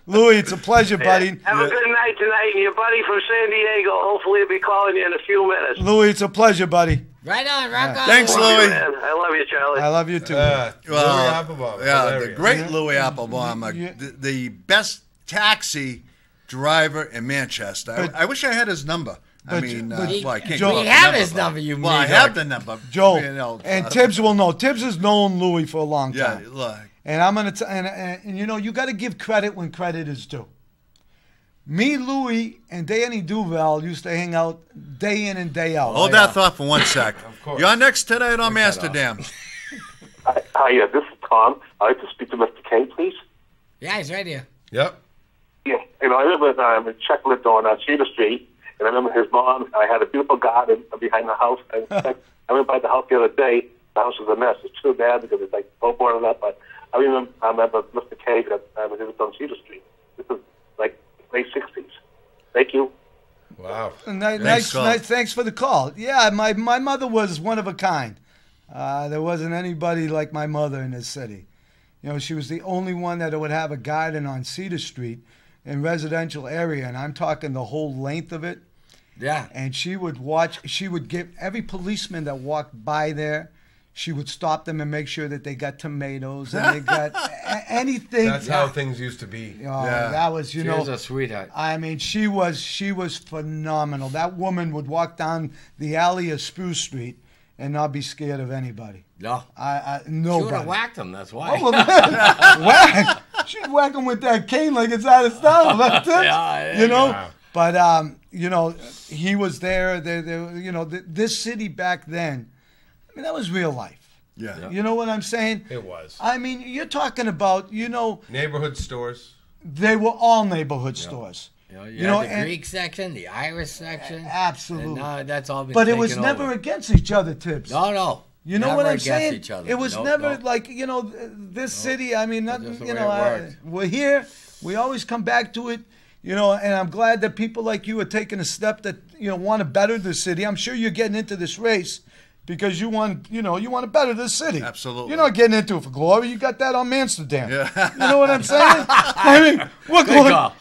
[SPEAKER 6] Louis, it's a pleasure, buddy.
[SPEAKER 11] Have a good night tonight, and your buddy from San Diego hopefully will be calling you in a few minutes.
[SPEAKER 6] Louis, it's a pleasure, buddy.
[SPEAKER 3] Right on, rock on.
[SPEAKER 5] Thanks,
[SPEAKER 11] Love you,
[SPEAKER 5] Louis.
[SPEAKER 11] man. I love you, Charlie.
[SPEAKER 6] I love you too.
[SPEAKER 4] Louis Applebaum.
[SPEAKER 5] Yeah, the
[SPEAKER 4] Hilarious.
[SPEAKER 5] great Louis Applebaum, the best taxi driver in Manchester.
[SPEAKER 6] But-
[SPEAKER 5] I wish I had his number. I
[SPEAKER 6] but-
[SPEAKER 5] mean,
[SPEAKER 6] but-
[SPEAKER 5] well, I can't
[SPEAKER 6] Joe-
[SPEAKER 5] give
[SPEAKER 6] We
[SPEAKER 5] out
[SPEAKER 3] have
[SPEAKER 5] the
[SPEAKER 3] his number, you
[SPEAKER 5] Well, I
[SPEAKER 3] mean,
[SPEAKER 5] have
[SPEAKER 3] like-
[SPEAKER 5] the number.
[SPEAKER 6] Joel,
[SPEAKER 5] You know,
[SPEAKER 6] and Tibbs will know. Tibbs has known Louis for a long
[SPEAKER 5] Yeah,
[SPEAKER 6] time.
[SPEAKER 5] look.
[SPEAKER 6] And I'm gonna and you got to give credit when credit is due. Me, Louie, and Danny Duval used to hang out day in and day out.
[SPEAKER 5] Hold that thought for 1 sec.
[SPEAKER 4] Of course.
[SPEAKER 5] You're next tonight on Amsterdam.
[SPEAKER 11] Hi, this is Tom. I'd like to speak to Mr. K, please.
[SPEAKER 3] Yeah, he's right here.
[SPEAKER 4] Yep.
[SPEAKER 11] Yeah, I live in Chuck lived on Cedar Street, and I remember his mom. I had a beautiful garden behind the house. I went by the house the other day. The house was a mess. It's too bad because it's like all boarded up. But I remember Mr. K that he lived on Cedar Street. This is like late 60s. Thank you.
[SPEAKER 4] Wow.
[SPEAKER 6] Nice, thanks for the call. Yeah, my mother was one of a kind. There wasn't anybody like my mother in this city. You know, she was the only one that would have a garden on Cedar Street in residential area, and I'm talking the whole length of it.
[SPEAKER 3] Yeah.
[SPEAKER 6] And she would give every policeman that walked by there, she would stop them and make sure that they got tomatoes and they got anything.
[SPEAKER 4] That's how things used to be.
[SPEAKER 6] That was,
[SPEAKER 3] She was a sweetheart.
[SPEAKER 6] I mean, she was phenomenal. That woman would walk down the alley of Spruce Street and not be scared of anybody.
[SPEAKER 3] No.
[SPEAKER 6] Nobody.
[SPEAKER 3] She would have whacked him, that's why.
[SPEAKER 6] Oh, well, whack. She'd whack him with that cane like it's out of style. That's it.
[SPEAKER 3] Yeah,
[SPEAKER 6] you know?
[SPEAKER 4] Yeah.
[SPEAKER 6] But, you know, he was there. You know, this city back then, I mean, that was real life.
[SPEAKER 5] Yeah.
[SPEAKER 6] You know what I'm saying?
[SPEAKER 4] It was.
[SPEAKER 6] I mean, you're talking about, you know.
[SPEAKER 4] Neighborhood stores.
[SPEAKER 6] They were all neighborhood stores.
[SPEAKER 3] You know, the Greek section, the Irish section.
[SPEAKER 6] Absolutely.
[SPEAKER 3] And now that's all been
[SPEAKER 6] But it
[SPEAKER 3] taken
[SPEAKER 6] was never
[SPEAKER 3] over.
[SPEAKER 6] against each other, Tibbs.
[SPEAKER 3] No.
[SPEAKER 6] You know
[SPEAKER 3] Never
[SPEAKER 6] what I'm
[SPEAKER 3] against
[SPEAKER 6] saying?
[SPEAKER 3] each other.
[SPEAKER 6] It was
[SPEAKER 3] Nope,
[SPEAKER 6] never
[SPEAKER 3] nope.
[SPEAKER 6] like, you know, this city, I mean, nothing,
[SPEAKER 3] just the
[SPEAKER 6] you
[SPEAKER 3] way
[SPEAKER 6] know,
[SPEAKER 3] it worked.
[SPEAKER 6] we're here. We always come back to it, you know, and I'm glad that people like you are taking a step that, you know, want to better the city. I'm sure you're getting into this race because you want, you know, you want to better the city.
[SPEAKER 5] Absolutely.
[SPEAKER 6] You're not getting into it for glory. You got that on Manchsterdam.
[SPEAKER 5] Yeah.
[SPEAKER 6] You know what I'm saying? I mean, what
[SPEAKER 3] Good call.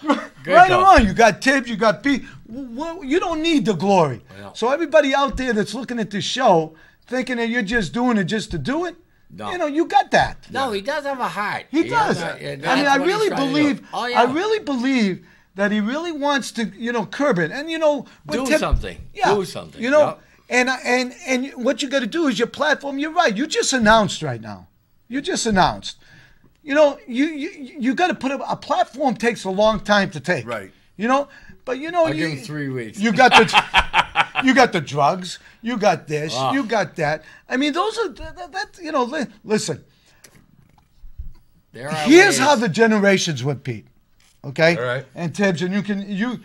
[SPEAKER 6] right or wrong, you got Tibbs, you got Pete. You don't need the glory.
[SPEAKER 3] Yeah.
[SPEAKER 6] So everybody out there that's looking at this show thinking that you're just doing it just to do it,
[SPEAKER 3] No.
[SPEAKER 6] you know, you got that.
[SPEAKER 3] No, he does have a heart.
[SPEAKER 6] He does.
[SPEAKER 3] has
[SPEAKER 6] I mean,
[SPEAKER 3] that's
[SPEAKER 6] I
[SPEAKER 3] what he's
[SPEAKER 6] really
[SPEAKER 3] trying to do.
[SPEAKER 6] believe.
[SPEAKER 3] Oh, yeah.
[SPEAKER 6] I really believe that he really wants to, you know, curb it. And you know, with
[SPEAKER 3] Do something.
[SPEAKER 6] Yeah,
[SPEAKER 3] Do something.
[SPEAKER 6] You know,
[SPEAKER 3] Yep.
[SPEAKER 6] and what you got to do is your platform. You're right. You just announced right now. You just announced. You know, you got to put a platform takes a long time to take.
[SPEAKER 5] Right.
[SPEAKER 6] You know, but you know,
[SPEAKER 3] I'll give him 3 weeks.
[SPEAKER 6] You got the, you got the drugs. You got this.
[SPEAKER 3] Ah.
[SPEAKER 6] You got that. I mean, those are that. You know, listen.
[SPEAKER 3] There are
[SPEAKER 6] Here's
[SPEAKER 3] ways.
[SPEAKER 6] how the generations went, Pete. Okay.
[SPEAKER 4] All right.
[SPEAKER 6] And Tibbs, and you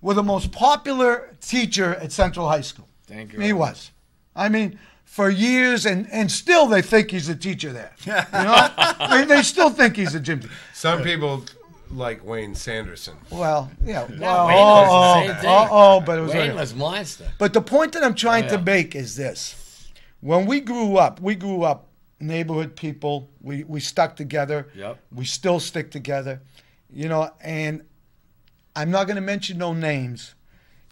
[SPEAKER 6] were the most popular teacher at Central High School.
[SPEAKER 3] Thank you.
[SPEAKER 6] He was. I mean, for years, and still they think he's a teacher there. You know, they still think he's a gym teacher.
[SPEAKER 4] Some people like Wayne Sanderson.
[SPEAKER 6] Well, yeah.
[SPEAKER 3] Wayne
[SPEAKER 6] Well,
[SPEAKER 3] was the same thing.
[SPEAKER 6] but it was.
[SPEAKER 3] Wayne was monster.
[SPEAKER 6] But the point that I'm trying
[SPEAKER 3] Oh,
[SPEAKER 6] to
[SPEAKER 3] yeah.
[SPEAKER 6] make is this: when we grew up neighborhood people. We stuck together.
[SPEAKER 3] Yep.
[SPEAKER 6] We still stick together. You know, and I'm not going to mention no names.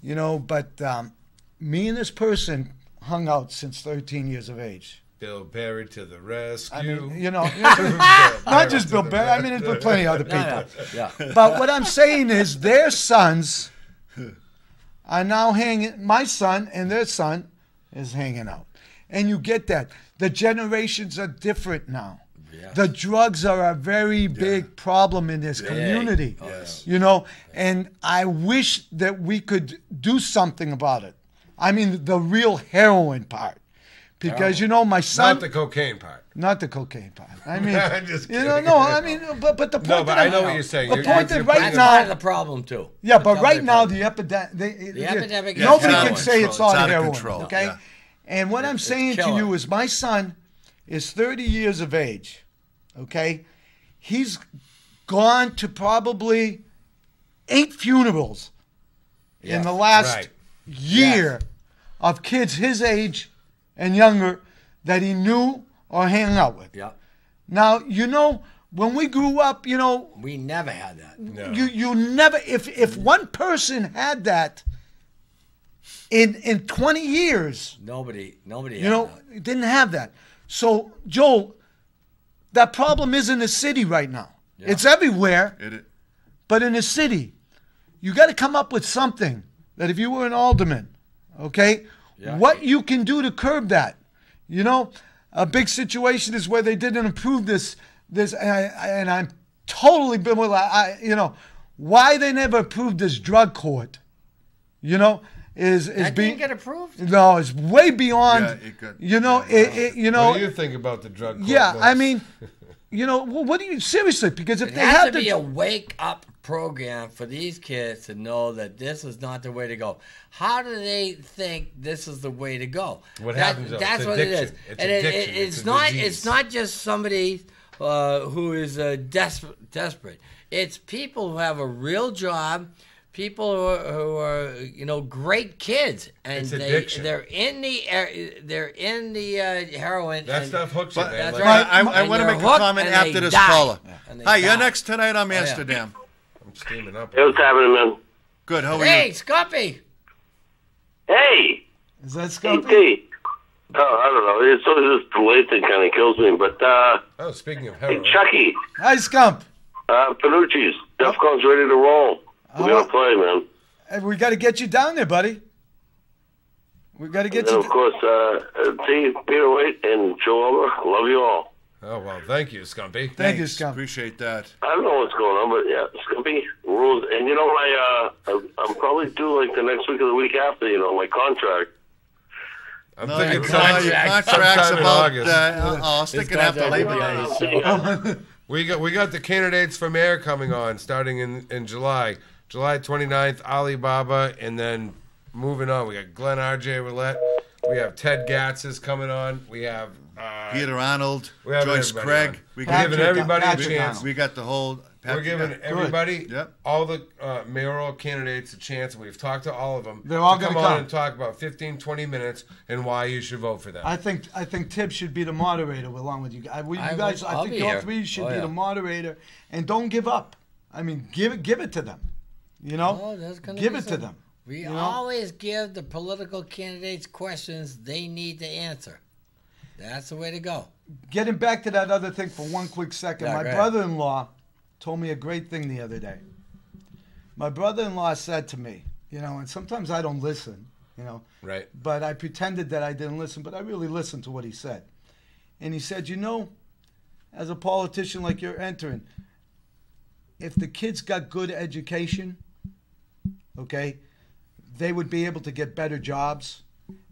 [SPEAKER 6] You know, but me and this person hung out since 13 years of age.
[SPEAKER 4] Bill Barry to the rescue.
[SPEAKER 6] I mean, you know, not just Bill Barry. I mean, there's plenty of other people.
[SPEAKER 3] Yeah.
[SPEAKER 6] But what I'm saying is their sons are now hanging, my son and their son is hanging out. And you get that. The generations are different now.
[SPEAKER 3] Yes.
[SPEAKER 6] The drugs are a very big problem in this community.
[SPEAKER 3] Yes.
[SPEAKER 6] You know, and I wish that we could do something about it. I mean, the real heroin part. Because, you know, my son...
[SPEAKER 4] Not the cocaine part.
[SPEAKER 6] Not the cocaine part. I mean,
[SPEAKER 4] I'm just
[SPEAKER 6] you know,
[SPEAKER 4] kidding.
[SPEAKER 6] no, I mean, but the point
[SPEAKER 4] No, but
[SPEAKER 6] that
[SPEAKER 4] I
[SPEAKER 6] I'm-
[SPEAKER 4] know what you're saying.
[SPEAKER 6] The
[SPEAKER 4] You're-
[SPEAKER 6] point
[SPEAKER 4] you're
[SPEAKER 6] that right
[SPEAKER 3] That's
[SPEAKER 6] now,
[SPEAKER 3] part of the problem too.
[SPEAKER 6] yeah, but
[SPEAKER 3] That's
[SPEAKER 6] right
[SPEAKER 3] all
[SPEAKER 6] now
[SPEAKER 3] they-
[SPEAKER 6] the epidemic,
[SPEAKER 3] The epidemic is
[SPEAKER 6] nobody
[SPEAKER 3] out
[SPEAKER 6] can
[SPEAKER 3] of
[SPEAKER 6] say it's all
[SPEAKER 5] It's out of
[SPEAKER 6] heroin,
[SPEAKER 5] control,
[SPEAKER 6] okay?
[SPEAKER 5] yeah.
[SPEAKER 6] And what I'm saying to
[SPEAKER 3] killing.
[SPEAKER 6] you is, my son is 30 years of age, okay? He's gone to probably 8 funerals in the last
[SPEAKER 4] Right.
[SPEAKER 6] year of kids his age and younger that he knew or hang out with.
[SPEAKER 3] Yeah.
[SPEAKER 6] Now, you know, when we grew up, you know,
[SPEAKER 3] We never had that.
[SPEAKER 4] No.
[SPEAKER 6] you never, if one person had that in 20 years,
[SPEAKER 3] Nobody had
[SPEAKER 6] you know,
[SPEAKER 3] that.
[SPEAKER 6] didn't have that. So, Joel, that problem is in the city right now.
[SPEAKER 3] Yeah.
[SPEAKER 6] It's everywhere,
[SPEAKER 5] It,
[SPEAKER 6] but in the city, you got to come up with something that if you were an alderman, okay,
[SPEAKER 3] Yeah.
[SPEAKER 6] what you can do to curb that. You know, a big situation is where they didn't improve this, and I'm totally been with, you know, why they never approved this drug court, you know, is
[SPEAKER 3] That
[SPEAKER 6] being
[SPEAKER 3] didn't get approved?
[SPEAKER 6] No, it's way beyond.
[SPEAKER 5] Yeah, it could-
[SPEAKER 6] you know, you know.
[SPEAKER 4] What do you think about the drug court?
[SPEAKER 6] Yeah,
[SPEAKER 4] Moose?
[SPEAKER 6] I mean, you know, what do you seriously? Because if
[SPEAKER 3] It
[SPEAKER 6] they
[SPEAKER 3] has
[SPEAKER 6] have
[SPEAKER 3] to be a wake-up program for these kids to know that this is not the way to go. How do they think this is the way to go?
[SPEAKER 4] What happens, though?
[SPEAKER 3] That's
[SPEAKER 4] It's
[SPEAKER 3] what
[SPEAKER 4] addiction.
[SPEAKER 3] it is.
[SPEAKER 4] It's
[SPEAKER 3] And
[SPEAKER 4] addiction.
[SPEAKER 3] it's
[SPEAKER 4] It's a
[SPEAKER 3] not.
[SPEAKER 4] disease.
[SPEAKER 3] It's not just somebody who is desperate. It's people who have a real job. People who are you know great kids, and
[SPEAKER 4] It's addiction.
[SPEAKER 3] they're in the heroin.
[SPEAKER 4] That
[SPEAKER 3] and-
[SPEAKER 4] stuff hooks you, man.
[SPEAKER 3] That's
[SPEAKER 4] Like-
[SPEAKER 3] right.
[SPEAKER 5] I
[SPEAKER 3] And
[SPEAKER 5] want to
[SPEAKER 3] they're
[SPEAKER 5] make a
[SPEAKER 3] hooked
[SPEAKER 5] comment
[SPEAKER 3] and
[SPEAKER 5] after
[SPEAKER 3] they
[SPEAKER 5] this
[SPEAKER 3] die.
[SPEAKER 5] caller.
[SPEAKER 3] And they
[SPEAKER 5] Hi, you're
[SPEAKER 3] die.
[SPEAKER 5] next tonight on Amsterdam.
[SPEAKER 4] I'm steaming up.
[SPEAKER 11] Hey, what's happening, man?
[SPEAKER 5] Good, how are
[SPEAKER 3] Hey,
[SPEAKER 5] you?
[SPEAKER 3] Scuppy.
[SPEAKER 11] Hey,
[SPEAKER 6] Is that
[SPEAKER 11] hey,
[SPEAKER 6] Scumpy?
[SPEAKER 11] Pete. Oh, I don't know. It's always this delay thing kind of kills me. But
[SPEAKER 4] Oh, speaking of
[SPEAKER 11] hey,
[SPEAKER 4] heroin.
[SPEAKER 11] Chucky,
[SPEAKER 6] Hi, Scump.
[SPEAKER 11] Panucci's, DEFCON's ready to roll. We're gonna play, man.
[SPEAKER 6] Hey, we got to get you down there, buddy. We got to get
[SPEAKER 11] And
[SPEAKER 6] you.
[SPEAKER 11] of course, T, Peter White, and Joe Elmer. Love you all.
[SPEAKER 4] Oh, well, thank you, Scumpy.
[SPEAKER 6] Thank you,
[SPEAKER 5] Thanks,
[SPEAKER 6] Scump.
[SPEAKER 5] appreciate that.
[SPEAKER 11] I don't know what's going on, but yeah, Scumpy rules. And you know, I'm probably due like the next week or the week after. You know, my contract.
[SPEAKER 4] I'm
[SPEAKER 5] No,
[SPEAKER 4] thinking
[SPEAKER 5] your
[SPEAKER 3] contract.
[SPEAKER 5] contract's
[SPEAKER 4] sometime in
[SPEAKER 5] about,
[SPEAKER 4] August.
[SPEAKER 5] I'll stick it after Labor Day.
[SPEAKER 4] We got the candidates for mayor coming on starting in July. July 29th, Alibaba, and then moving on. We got Glenn R.J. Roulette. We have Ted Gatz is coming on. We have
[SPEAKER 5] Peter Arnold,
[SPEAKER 4] we have
[SPEAKER 5] Joyce
[SPEAKER 4] everybody
[SPEAKER 5] Craig.
[SPEAKER 4] on.
[SPEAKER 5] We
[SPEAKER 4] We're
[SPEAKER 5] got,
[SPEAKER 4] giving everybody a
[SPEAKER 6] Patrick
[SPEAKER 4] chance.
[SPEAKER 5] we got the whole.
[SPEAKER 4] We're giving everybody,
[SPEAKER 5] Yep.
[SPEAKER 4] all the mayoral candidates a chance. We've talked to all of them.
[SPEAKER 6] They're all
[SPEAKER 4] to
[SPEAKER 6] gonna
[SPEAKER 4] come on
[SPEAKER 6] come.
[SPEAKER 4] and talk about 15, 20 minutes and why you should vote for them.
[SPEAKER 6] I think Tibbs should be the moderator along with you guys.
[SPEAKER 3] I'll
[SPEAKER 6] I think
[SPEAKER 3] be
[SPEAKER 6] all
[SPEAKER 3] here.
[SPEAKER 6] three should
[SPEAKER 3] Oh,
[SPEAKER 6] be
[SPEAKER 3] yeah.
[SPEAKER 6] the moderator, and don't give up. I mean, give it to them. You know,
[SPEAKER 3] Oh, there's gonna
[SPEAKER 6] give
[SPEAKER 3] be
[SPEAKER 6] it to
[SPEAKER 3] some-
[SPEAKER 6] them.
[SPEAKER 3] We
[SPEAKER 6] You know?
[SPEAKER 3] always give the political candidates questions they need to answer. That's the way to go.
[SPEAKER 6] Getting back to that other thing for one quick second,
[SPEAKER 3] Yeah,
[SPEAKER 6] my
[SPEAKER 3] go ahead.
[SPEAKER 6] brother-in-law told me a great thing the other day. My brother-in-law said to me, you know, and sometimes I don't listen, you know,
[SPEAKER 4] Right.
[SPEAKER 6] but I pretended that I didn't listen, but I really listened to what he said. And he said, you know, as a politician like you're entering, if the kids got good education, okay, they would be able to get better jobs.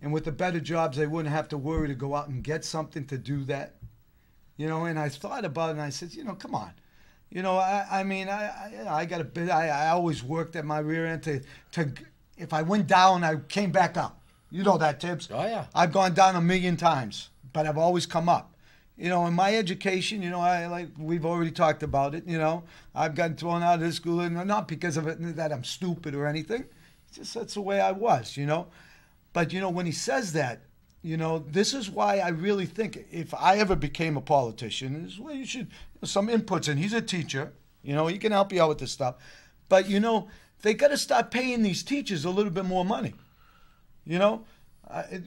[SPEAKER 6] And with the better jobs, they wouldn't have to worry to go out and get something to do that. You know, and I thought about it and I said, you know, come on. You know, I got a bit, I always worked at my rear end to, if I went down, I came back up. You know that, Tibbs.
[SPEAKER 3] Oh, yeah.
[SPEAKER 6] I've gone down 1,000,000 times, but I've always come up. You know, in my education, you know, we've already talked about it, you know. I've gotten thrown out of this school, and not because of it that I'm stupid or anything. It's just that's the way I was, you know. But, you know, when he says that, you know, this is why I really think if I ever became a politician, this is where you should, some inputs in. He's a teacher, you know, he can help you out with this stuff. But, you know, they got to start paying these teachers a little bit more money. You know,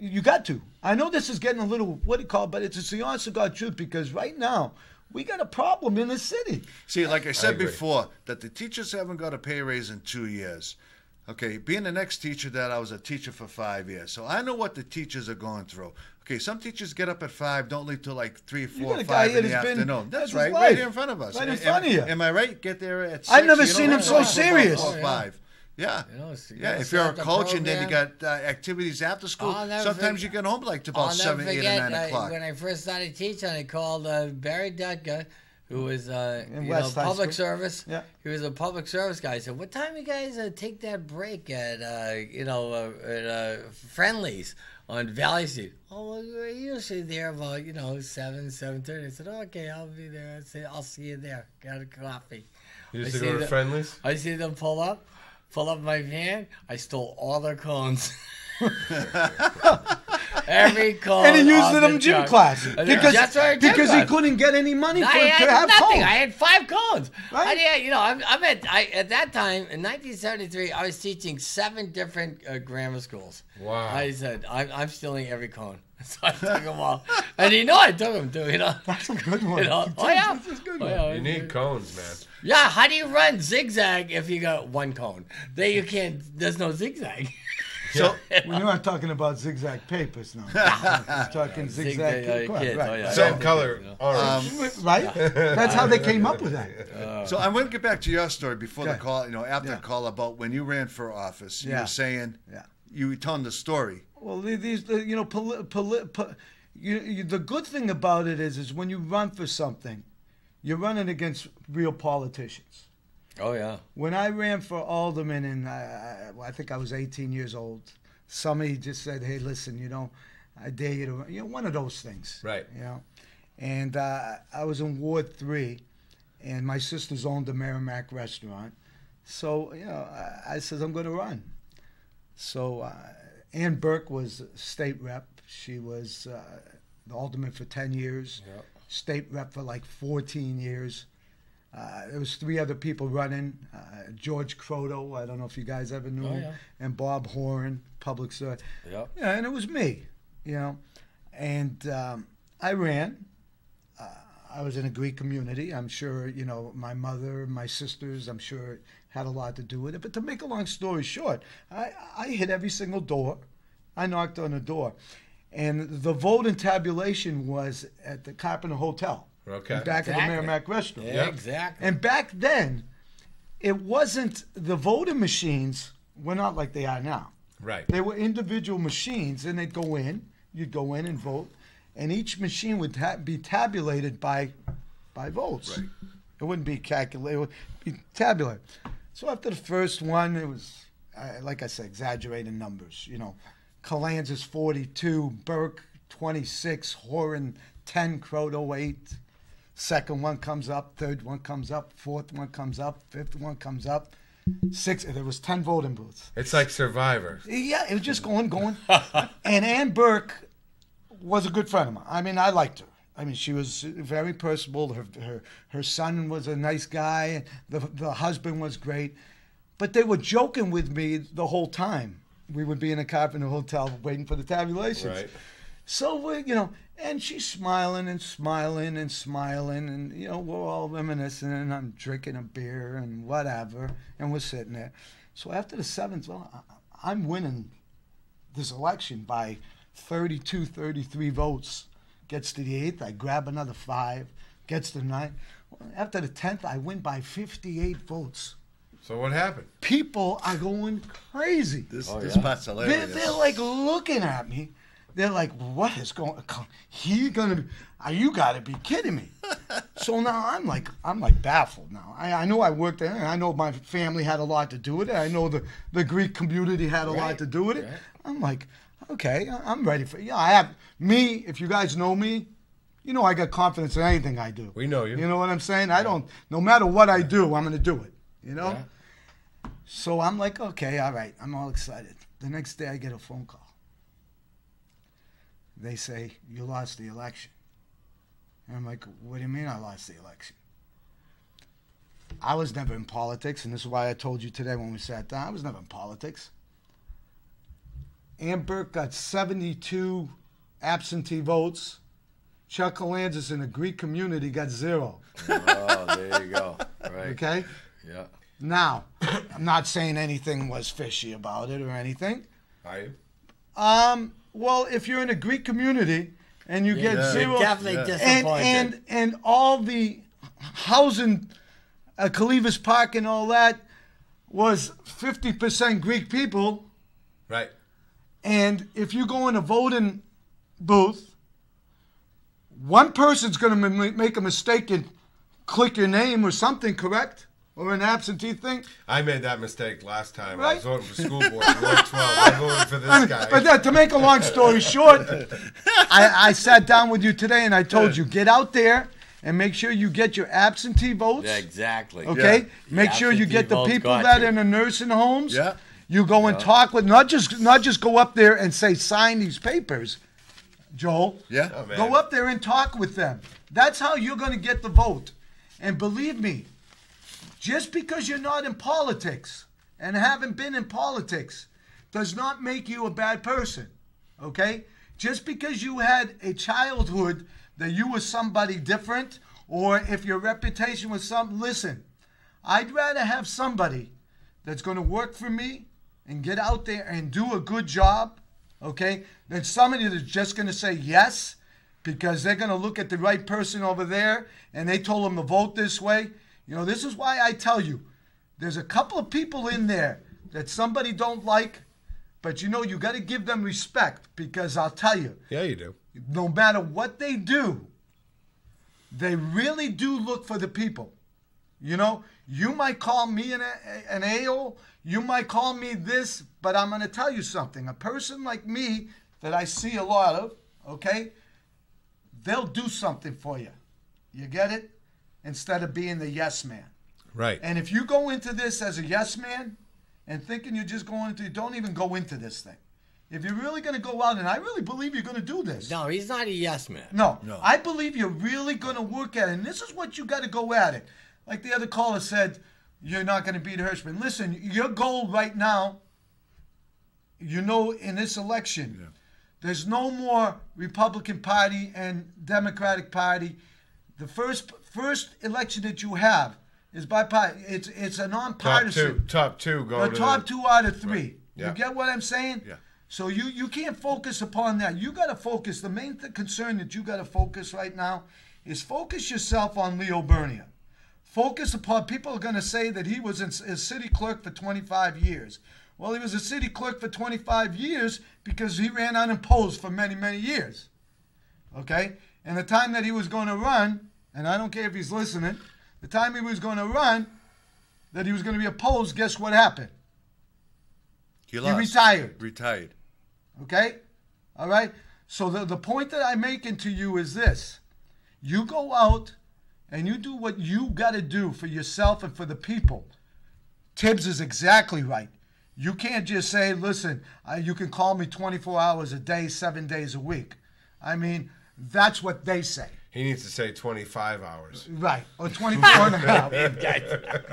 [SPEAKER 6] you got to. I know this is getting a little, what do you call it, but it's the honest to God truth because right now, we got a problem in the city.
[SPEAKER 5] See, like I said
[SPEAKER 4] agree.
[SPEAKER 5] before, that the teachers haven't got a pay raise in 2 years. Okay, being the next teacher that I was a teacher for 5 years, so I know what the teachers are going through. Okay, some teachers get up at 5, don't leave till like 3, 4,
[SPEAKER 6] got a
[SPEAKER 5] 5
[SPEAKER 6] guy
[SPEAKER 5] in
[SPEAKER 6] here
[SPEAKER 5] the
[SPEAKER 6] that's been-
[SPEAKER 5] afternoon.
[SPEAKER 6] that's
[SPEAKER 5] That's
[SPEAKER 6] his
[SPEAKER 5] right,
[SPEAKER 6] life.
[SPEAKER 5] right here in front of us.
[SPEAKER 6] Right in front of you.
[SPEAKER 5] Am I right? Get there at 6.
[SPEAKER 6] I've never
[SPEAKER 5] you don't
[SPEAKER 6] seen him
[SPEAKER 5] have
[SPEAKER 6] so
[SPEAKER 5] to wait till about
[SPEAKER 6] serious.
[SPEAKER 5] 4 or
[SPEAKER 3] Oh, yeah.
[SPEAKER 5] 5. Yeah.
[SPEAKER 3] You know, it's- you
[SPEAKER 5] Yeah,
[SPEAKER 3] gotta
[SPEAKER 5] if you're a
[SPEAKER 3] start the
[SPEAKER 5] coach and then you
[SPEAKER 3] program.
[SPEAKER 5] got activities after school,
[SPEAKER 3] I'll never
[SPEAKER 5] sometimes
[SPEAKER 3] forget-
[SPEAKER 5] you get home like to about
[SPEAKER 3] I'll
[SPEAKER 5] 7,
[SPEAKER 3] never
[SPEAKER 5] 8, or
[SPEAKER 3] forget
[SPEAKER 5] 9 o'clock.
[SPEAKER 3] when I first started teaching, I called Barry Dutka, who was
[SPEAKER 6] West High
[SPEAKER 3] public
[SPEAKER 6] School.
[SPEAKER 3] service.
[SPEAKER 6] Yeah.
[SPEAKER 3] He was a public service guy. I said, "What time you guys take that break at Friendlies on Valley Street?" "Oh, well, we're usually there about 7:30." I said, "Okay, I'll be there." I said, "I'll see you there. Got a coffee."
[SPEAKER 4] You used
[SPEAKER 3] I
[SPEAKER 4] to go
[SPEAKER 3] see
[SPEAKER 4] to
[SPEAKER 3] the-
[SPEAKER 4] Friendlies?
[SPEAKER 3] I see them pull up my van. I stole all their cones. Every cone.
[SPEAKER 6] And he used
[SPEAKER 3] off
[SPEAKER 6] it
[SPEAKER 3] the
[SPEAKER 6] in gym
[SPEAKER 3] truck.
[SPEAKER 6] class
[SPEAKER 3] That's what I did,
[SPEAKER 6] because he
[SPEAKER 3] man.
[SPEAKER 6] couldn't get any money
[SPEAKER 3] I
[SPEAKER 6] to
[SPEAKER 3] had
[SPEAKER 6] have
[SPEAKER 3] nothing.
[SPEAKER 6] cones.
[SPEAKER 3] I had 5 cones.
[SPEAKER 6] Right.
[SPEAKER 3] At that time in 1973, I was teaching 7 different grammar schools.
[SPEAKER 4] Wow.
[SPEAKER 3] I said I'm stealing every cone, so I took them all, and I took them too.
[SPEAKER 6] That's a good one.
[SPEAKER 3] Oh yeah,
[SPEAKER 6] That's a good
[SPEAKER 3] Oh,
[SPEAKER 6] one.
[SPEAKER 3] yeah.
[SPEAKER 4] You need cones, man.
[SPEAKER 3] Yeah, how do you run zigzag if you got 1 cone? You can't. There's no zigzag.
[SPEAKER 5] So
[SPEAKER 6] we're not talking about zigzag papers now. We're talking zigzag. Right.
[SPEAKER 4] Same color orange.
[SPEAKER 6] Right? That's how they came up with that.
[SPEAKER 5] So I'm going to get back to your story before the
[SPEAKER 6] Okay.
[SPEAKER 5] call. After
[SPEAKER 6] Yeah.
[SPEAKER 5] the call about when you ran for office. You
[SPEAKER 6] Yeah.
[SPEAKER 5] were saying
[SPEAKER 6] Yeah.
[SPEAKER 5] you were telling the story.
[SPEAKER 6] Well, the good thing about it is when you run for something, you're running against real politicians.
[SPEAKER 3] Oh, yeah.
[SPEAKER 6] When I ran for alderman, and I think I was 18 years old, somebody just said, "Hey, listen, I dare you to run." One of those things.
[SPEAKER 4] Right.
[SPEAKER 6] And I was in Ward 3, and my sisters owned a Merrimack restaurant. So, I said, I'm going to run. So Ann Burke was state rep. She was the alderman for 10 years, state rep for like 14 years. There was 3 other people running. George Croto, I don't know if you guys ever knew him, and Bob Horan, public service. Yeah, and it was me, And I ran. I was in a Greek community. I'm sure, my mother, my sisters, I'm sure had a lot to do with it. But to make a long story short, I hit every single door. I knocked on the door. And the vote and tabulation was at the Carpenter Hotel.
[SPEAKER 4] Okay.
[SPEAKER 6] Back of the Merrimack restaurant.
[SPEAKER 3] Yeah, exactly.
[SPEAKER 6] And back then, it wasn't, the voting machines were not like they are now.
[SPEAKER 4] Right.
[SPEAKER 6] They were individual machines, and they'd go in, you'd go in and vote, and each machine would be tabulated by votes.
[SPEAKER 4] Right.
[SPEAKER 6] It wouldn't be calculated, it would be tabulated. So after the first one, it was, like I said, exaggerated numbers. Calanzas 42, Burke 26, Horan 10, Croto 8. Second one comes up, third one comes up, fourth one comes up, fifth one comes up, sixth. There was 10 voting booths.
[SPEAKER 4] It's like Survivor.
[SPEAKER 6] Yeah, it was just going. And Ann Burke was a good friend of mine. I mean, I liked her. I mean, she was very personable. Her son was a nice guy. The husband was great. But they were joking with me the whole time. We would be in a Carpenter Hotel waiting for the tabulations.
[SPEAKER 4] Right.
[SPEAKER 6] So, and she's smiling and smiling and smiling, and, we're all reminiscing, and I'm drinking a beer and whatever, and we're sitting there. So after the 7th, I'm winning this election by 32, 33 votes. Gets to the 8th, I grab another 5. Gets to the 9th. Well, after the 10th, I win by 58 votes.
[SPEAKER 4] So what happened?
[SPEAKER 6] People are going crazy.
[SPEAKER 5] This part's hilarious.
[SPEAKER 6] They're like looking at me. They're like, what is going on? You got to be kidding me. So now I'm like baffled now. I know I worked there. I know my family had a lot to do with it. I know the Greek community had a lot to do with it. Right. I'm like, okay, I'm ready for it. I have me, if you guys know me, I got confidence in anything I do.
[SPEAKER 4] We know you.
[SPEAKER 6] You know what I'm saying? No matter what I do, I'm going to do it. Yeah. So I'm like, okay, all right. I'm all excited. The next day I get a phone call. They say, you lost the election. And I'm like, what do you mean I lost the election? I was never in politics, and this is why I told you today when we sat down, I was never in politics. Ann Burke got 72 absentee votes. Chuck Calanzas in the Greek community got 0.
[SPEAKER 3] Oh, there you go. Right.
[SPEAKER 6] Okay?
[SPEAKER 3] Yeah.
[SPEAKER 6] Now, I'm not saying anything was fishy about it or anything.
[SPEAKER 4] Are you?
[SPEAKER 6] Well, if you're in a Greek community and you get 0,
[SPEAKER 3] definitely disappointed.
[SPEAKER 6] And all the housing, Calivas Park and all that was 50% Greek people.
[SPEAKER 4] Right.
[SPEAKER 6] And if you go in a voting booth, one person's going to make a mistake and click your name or something, correct? Or an absentee thing.
[SPEAKER 4] I made that mistake last time.
[SPEAKER 6] Right?
[SPEAKER 4] I was voting for school board, Ward 12. I voted for this guy.
[SPEAKER 6] But to make a long story short, I sat down with you today and I told you, get out there and make sure you get your absentee votes.
[SPEAKER 3] Yeah, exactly.
[SPEAKER 6] Okay?
[SPEAKER 3] Yeah.
[SPEAKER 6] Make sure you get the people that are in the nursing homes.
[SPEAKER 5] Yeah.
[SPEAKER 6] You go and talk with, not just go up there and say, sign these papers, Joel.
[SPEAKER 5] Yeah.
[SPEAKER 4] Oh, man.
[SPEAKER 6] Go up there and talk with them. That's how you're going to get the vote. And believe me, just because you're not in politics and haven't been in politics does not make you a bad person, okay? Just because you had a childhood that you were somebody different, or if your reputation was something, listen, I'd rather have somebody that's going to work for me and get out there and do a good job, okay, then somebody that's just going to say yes because they're going to look at the right person over there and they told them to vote this way. You know, this is why I tell you, there's a couple of people in there that somebody don't like, but you know, you got to give them respect because I'll tell you.
[SPEAKER 4] Yeah, you do.
[SPEAKER 6] No matter what they do, they really do look for the people. You know, you might call me an a-hole, you might call me this, but I'm going to tell you something. A person like me that I see a lot of, okay, they'll do something for you. You get it? Instead of being the yes man.
[SPEAKER 4] Right.
[SPEAKER 6] And if you go into this as a yes man and thinking you're just going to, don't even go into this thing. If you're really going to go out, and I really believe you're going to do this.
[SPEAKER 3] No, he's not a yes man.
[SPEAKER 6] No. I believe you're really going to work at it. And this is what you got to go at it. Like the other caller said, you're not going to beat Hirschman. Listen, your goal right now, you know, in this election, there's no more Republican Party and Democratic Party. The first election that you have is bipartisan. It's a nonpartisan.
[SPEAKER 4] Top two go
[SPEAKER 6] the
[SPEAKER 4] to
[SPEAKER 6] top two out of three.
[SPEAKER 4] Right. Yeah.
[SPEAKER 6] You get what I'm saying?
[SPEAKER 5] Yeah.
[SPEAKER 6] So you can't focus upon that. You got to focus. The main concern that you got to focus right now is focus yourself on Leo Bernier. Focus upon, people are going to say that he was a city clerk for 25 years. Well, he was a city clerk for 25 years because he ran unopposed for many, many years. Okay? And the time that he was going to run, and I don't care if he's listening, the time he was going to run, that he was going to be opposed, guess what happened?
[SPEAKER 5] He lost.
[SPEAKER 6] Retired.
[SPEAKER 5] Retired.
[SPEAKER 6] Okay? All right? So the point that I'm making to you is this. You go out and you do what you got to do for yourself and for the people. Tibbs is exactly right. You can't just say, listen, you can call me 24 hours a day, 7 days a week. I mean, that's what they say.
[SPEAKER 4] He needs to say 25 hours.
[SPEAKER 6] Right. Or 24 and a half.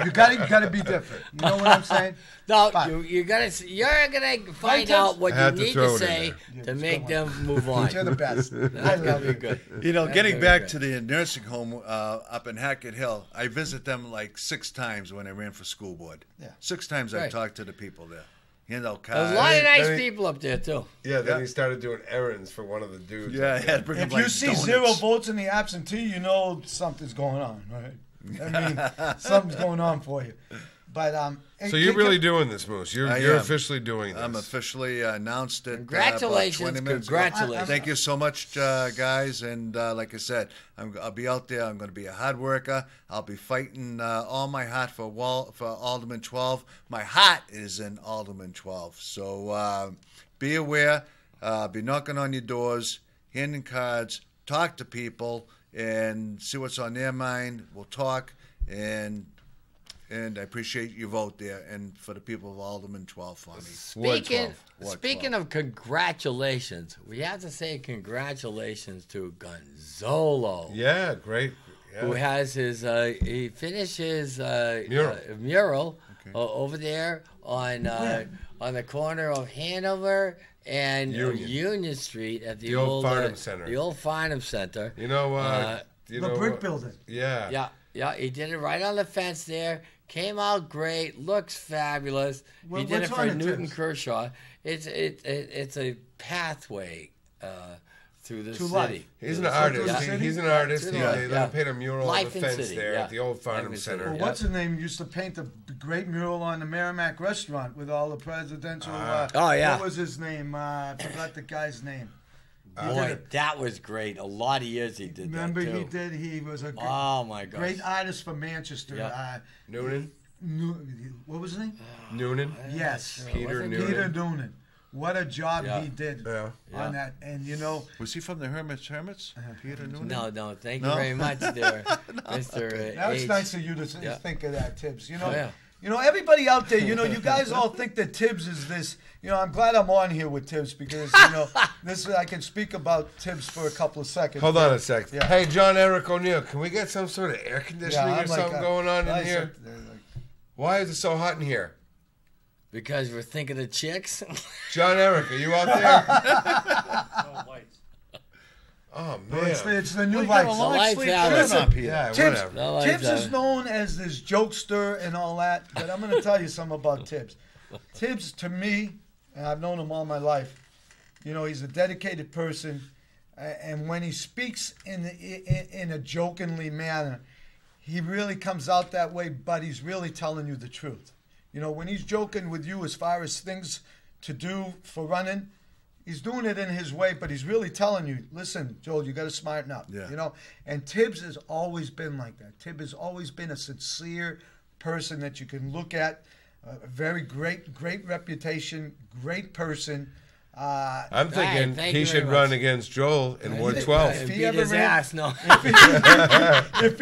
[SPEAKER 6] You gotta be different. You know what I'm saying?
[SPEAKER 3] No, you're gonna find out what you need to say to make them move on.
[SPEAKER 6] You're the best.
[SPEAKER 3] That's gonna be good.
[SPEAKER 5] You know, getting back to the nursing home up in Hackett Hill, I visit them like 6 times when I ran for school board.
[SPEAKER 6] Yeah.
[SPEAKER 5] 6 times I
[SPEAKER 3] Right.
[SPEAKER 5] talked to the people there. Hand out
[SPEAKER 3] There's
[SPEAKER 5] cards.
[SPEAKER 3] a lot of nice
[SPEAKER 4] then he-
[SPEAKER 3] people up there too.
[SPEAKER 4] Yeah, then he started doing errands for one of the dudes.
[SPEAKER 5] Yeah, I had to bring
[SPEAKER 6] If
[SPEAKER 5] them, like,
[SPEAKER 6] you see
[SPEAKER 5] donuts.
[SPEAKER 6] 0 votes in the absentee, you know something's going on, right? I mean, something's going on for you. But
[SPEAKER 4] So you're really doing this, Moose. You're
[SPEAKER 5] am.
[SPEAKER 4] officially doing this.
[SPEAKER 5] I'm officially announced it.
[SPEAKER 3] Congratulations,
[SPEAKER 5] about 20 minutes ago.
[SPEAKER 3] congratulations.
[SPEAKER 5] Thank you so much, guys. And like I said, I'll be out there. I'm going to be a hard worker. I'll be fighting all my heart for Alderman 12. My heart is in Alderman 12. So be aware. Be knocking on your doors, handing cards, talk to people, and see what's on their mind. We'll talk, and I appreciate your vote there, and for the people of Alderman 12 for me.
[SPEAKER 3] Speaking of congratulations, we have to say congratulations to Gonzalo.
[SPEAKER 4] Yeah, great. Yeah.
[SPEAKER 3] Who has his, he finished his mural over there on the corner of Hanover and Union Street at the old
[SPEAKER 4] Farnham Center.
[SPEAKER 3] The old Farnham Center.
[SPEAKER 4] You know,
[SPEAKER 6] the brick building.
[SPEAKER 4] Yeah.
[SPEAKER 3] Yeah, he did it right on the fence there. Came out great, looks fabulous. He did it for Newton Kershaw. It's a pathway through the city.
[SPEAKER 6] Life.
[SPEAKER 4] He's an artist. He's an artist. They paint a mural on the fence
[SPEAKER 3] City.
[SPEAKER 4] there at the old Farnham Center.
[SPEAKER 6] Well, what's his name used to paint the great mural on the Merrimack restaurant with all the presidential. What was his name? I forgot the guy's name.
[SPEAKER 3] Boy, that was great. A lot of years he did
[SPEAKER 6] Remember
[SPEAKER 3] that too.
[SPEAKER 6] he was a
[SPEAKER 3] great
[SPEAKER 6] artist for Manchester.
[SPEAKER 3] Yeah.
[SPEAKER 4] Noonan?
[SPEAKER 6] What was his name?
[SPEAKER 4] Noonan?
[SPEAKER 6] Yes.
[SPEAKER 4] Peter Noonan.
[SPEAKER 6] Peter Noonan. What a job he did on that. And,
[SPEAKER 5] Was he from the Hermits? Peter Noonan?
[SPEAKER 3] No. Thank you very much there, Mr.
[SPEAKER 6] Now it's
[SPEAKER 3] H.
[SPEAKER 6] nice of you to think of that, Tibbs.
[SPEAKER 3] Oh,
[SPEAKER 6] Everybody out there, you guys all think that Tibbs is this. I'm glad I'm on here with Tibbs because, this I can speak about Tibbs for a couple of seconds.
[SPEAKER 4] Hold on a sec.
[SPEAKER 6] Yeah.
[SPEAKER 4] Hey, John Eric O'Neill, can we get some sort of air conditioning or something going on in here? Why is it so hot in here?
[SPEAKER 3] Because we're thinking of chicks.
[SPEAKER 4] John Eric, are you out there?
[SPEAKER 7] Lights.
[SPEAKER 4] Oh, man.
[SPEAKER 6] It's the new lights.
[SPEAKER 4] Yeah,
[SPEAKER 6] Tibbs,
[SPEAKER 4] whatever.
[SPEAKER 6] Tibbs is known as this jokester and all that, but I'm going to tell you something about Tibbs. Tibbs, to me, and I've known him all my life, you know, he's a dedicated person, and when he speaks in a jokingly manner, he really comes out that way, but he's really telling you the truth. You know, when he's joking with you as far as things to do for running, he's doing it in his way, but he's really telling you, listen, Joel, you got to smarten up.
[SPEAKER 5] Yeah.
[SPEAKER 6] You know, and Tibbs has always been like that. Tibbs has always been a sincere person that you can look at. A very great reputation, great person.
[SPEAKER 4] I'm thinking
[SPEAKER 3] thank
[SPEAKER 4] he
[SPEAKER 3] you
[SPEAKER 4] should
[SPEAKER 3] very
[SPEAKER 4] run
[SPEAKER 3] much.
[SPEAKER 4] against Joel in Ward 12.
[SPEAKER 6] If he
[SPEAKER 3] Beat
[SPEAKER 6] ever
[SPEAKER 3] his
[SPEAKER 6] ran,
[SPEAKER 3] ass, no.
[SPEAKER 6] if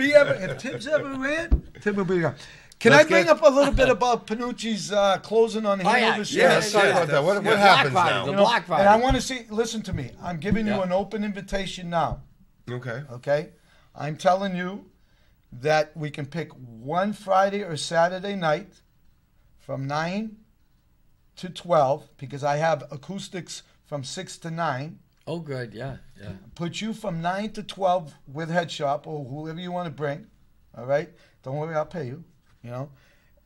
[SPEAKER 6] Tibbs ever ran, Tibbs would be gone. Can
[SPEAKER 4] Let's
[SPEAKER 6] I bring
[SPEAKER 4] get-
[SPEAKER 6] up a little bit about Panucci's closing on Hanover Street?
[SPEAKER 4] Yeah, let's talk about that. What happens now?
[SPEAKER 3] The
[SPEAKER 6] You know,
[SPEAKER 3] block party.
[SPEAKER 6] and I want to see. Listen to me. I'm giving you
[SPEAKER 3] Yeah.
[SPEAKER 6] an open invitation now.
[SPEAKER 4] Okay.
[SPEAKER 6] Okay, I'm telling you that we can pick one Friday or Saturday night from 9 to 12 because I have acoustics from 6 to 9.
[SPEAKER 3] Oh, good. Yeah.
[SPEAKER 6] Put you from 9 to 12 with Head Shop or whoever you want to bring. All right, don't worry, I'll pay you. You know,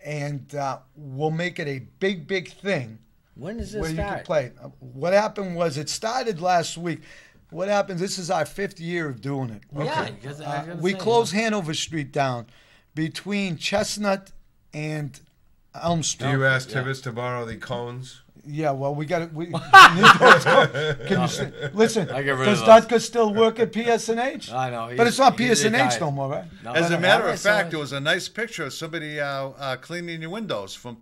[SPEAKER 6] and we'll make it a big thing.
[SPEAKER 3] When does this
[SPEAKER 6] where you can
[SPEAKER 3] start?
[SPEAKER 6] play. What happened was it started last week. What happened? This is our 5th year of doing it.
[SPEAKER 3] Yeah, because I was gonna
[SPEAKER 6] We
[SPEAKER 3] say,
[SPEAKER 6] closed Hanover Street down between Chestnut and Elm Street.
[SPEAKER 4] Do you ask Tibbetts to borrow the cones?
[SPEAKER 6] Yeah, well, we got it. We need those. Can you see? Listen?
[SPEAKER 3] I get rid
[SPEAKER 6] Does
[SPEAKER 3] of those.
[SPEAKER 6] Dutka still work at PSNH?
[SPEAKER 3] I know.
[SPEAKER 6] But it's not
[SPEAKER 3] he's
[SPEAKER 6] PSNH
[SPEAKER 3] retired.
[SPEAKER 6] no more, right?
[SPEAKER 3] No.
[SPEAKER 5] As a
[SPEAKER 3] But
[SPEAKER 5] matter
[SPEAKER 3] I
[SPEAKER 5] of
[SPEAKER 3] saw
[SPEAKER 5] fact,
[SPEAKER 3] it.
[SPEAKER 5] there was a nice picture of somebody cleaning your windows from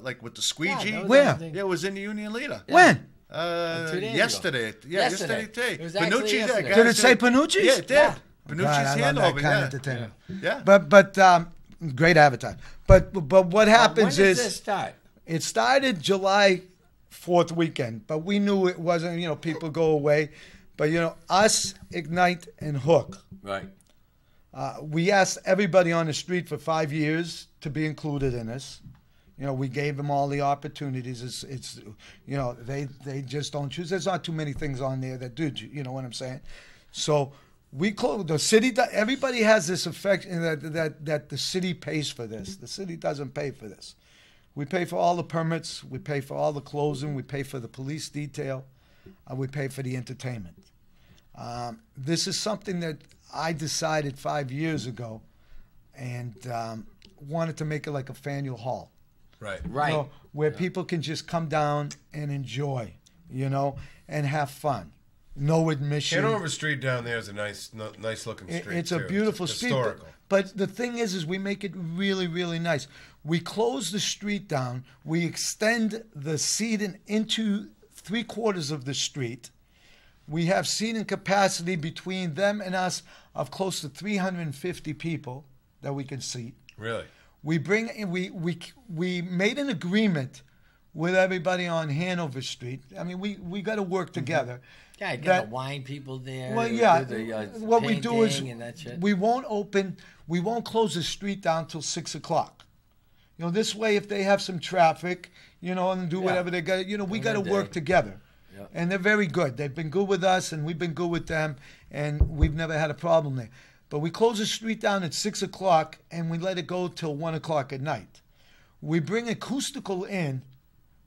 [SPEAKER 5] like with the squeegee.
[SPEAKER 3] that was
[SPEAKER 6] Where?
[SPEAKER 3] everything.
[SPEAKER 5] Yeah, it was in the Union Leader.
[SPEAKER 6] When?
[SPEAKER 3] 2 days
[SPEAKER 5] Yesterday.
[SPEAKER 3] ago.
[SPEAKER 5] Yeah, yesterday.
[SPEAKER 3] It was actually
[SPEAKER 5] Panucci's
[SPEAKER 3] yesterday.
[SPEAKER 5] there.
[SPEAKER 6] Did it say Panucci's?
[SPEAKER 5] Yeah, it did.
[SPEAKER 3] Yeah.
[SPEAKER 5] Panucci's
[SPEAKER 6] God, I love
[SPEAKER 5] hand
[SPEAKER 6] that
[SPEAKER 5] over.
[SPEAKER 6] kind of
[SPEAKER 5] Yeah.
[SPEAKER 6] entertainment.
[SPEAKER 5] Yeah.
[SPEAKER 6] But great advertising. But what
[SPEAKER 3] When
[SPEAKER 6] happens
[SPEAKER 3] does
[SPEAKER 6] is
[SPEAKER 3] this start?
[SPEAKER 6] it started July 4th weekend, but we knew it wasn't. You know, people go away, but you know, us, Ignite, and Hook.
[SPEAKER 3] Right.
[SPEAKER 6] We asked everybody on the street for 5 years to be included in this. You know, we gave them all the opportunities. It's you know, they just don't choose. There's not too many things on there that do. You know what I'm saying? So we close the city. Everybody has this affection that the city pays for this. The city doesn't pay for this. We pay for all the permits. We pay for all the closing. We pay for the police detail. We pay for the entertainment. This is something that I decided 5 years ago, and wanted to make it like a Faneuil Hall.
[SPEAKER 4] Right.
[SPEAKER 3] Right.
[SPEAKER 6] You know, where people can just come down and enjoy, you know, and have fun. No admission.
[SPEAKER 4] Hanover Street down there is a nice looking street.
[SPEAKER 6] It's a
[SPEAKER 4] too.
[SPEAKER 6] beautiful
[SPEAKER 4] It's
[SPEAKER 6] street.
[SPEAKER 4] historical.
[SPEAKER 6] But the thing is we make it really, really nice. We close the street down. We extend the seating into 3/4 of the street. We have seating capacity between them and us of close to 350 people that we can seat.
[SPEAKER 4] Really?
[SPEAKER 6] We bring we made an agreement with everybody on Hanover Street. I mean, we got to work together.
[SPEAKER 3] Yeah, get
[SPEAKER 6] That-
[SPEAKER 3] the wine people there.
[SPEAKER 6] Well, yeah.
[SPEAKER 3] do the,
[SPEAKER 6] What we do is
[SPEAKER 3] painting and that shit.
[SPEAKER 6] we won't close the street down till 6 o'clock. You know, this way, if they have some traffic, you know, and do
[SPEAKER 3] Yeah.
[SPEAKER 6] whatever they got, you know, we
[SPEAKER 3] On
[SPEAKER 6] got to
[SPEAKER 3] their
[SPEAKER 6] work
[SPEAKER 3] day.
[SPEAKER 6] together.
[SPEAKER 3] Yeah.
[SPEAKER 6] And they're very good. They've been good with us, and we've been good with them, and we've never had a problem there. But we close the street down at 6 o'clock, and we let it go till 1 o'clock at night. We bring acoustical in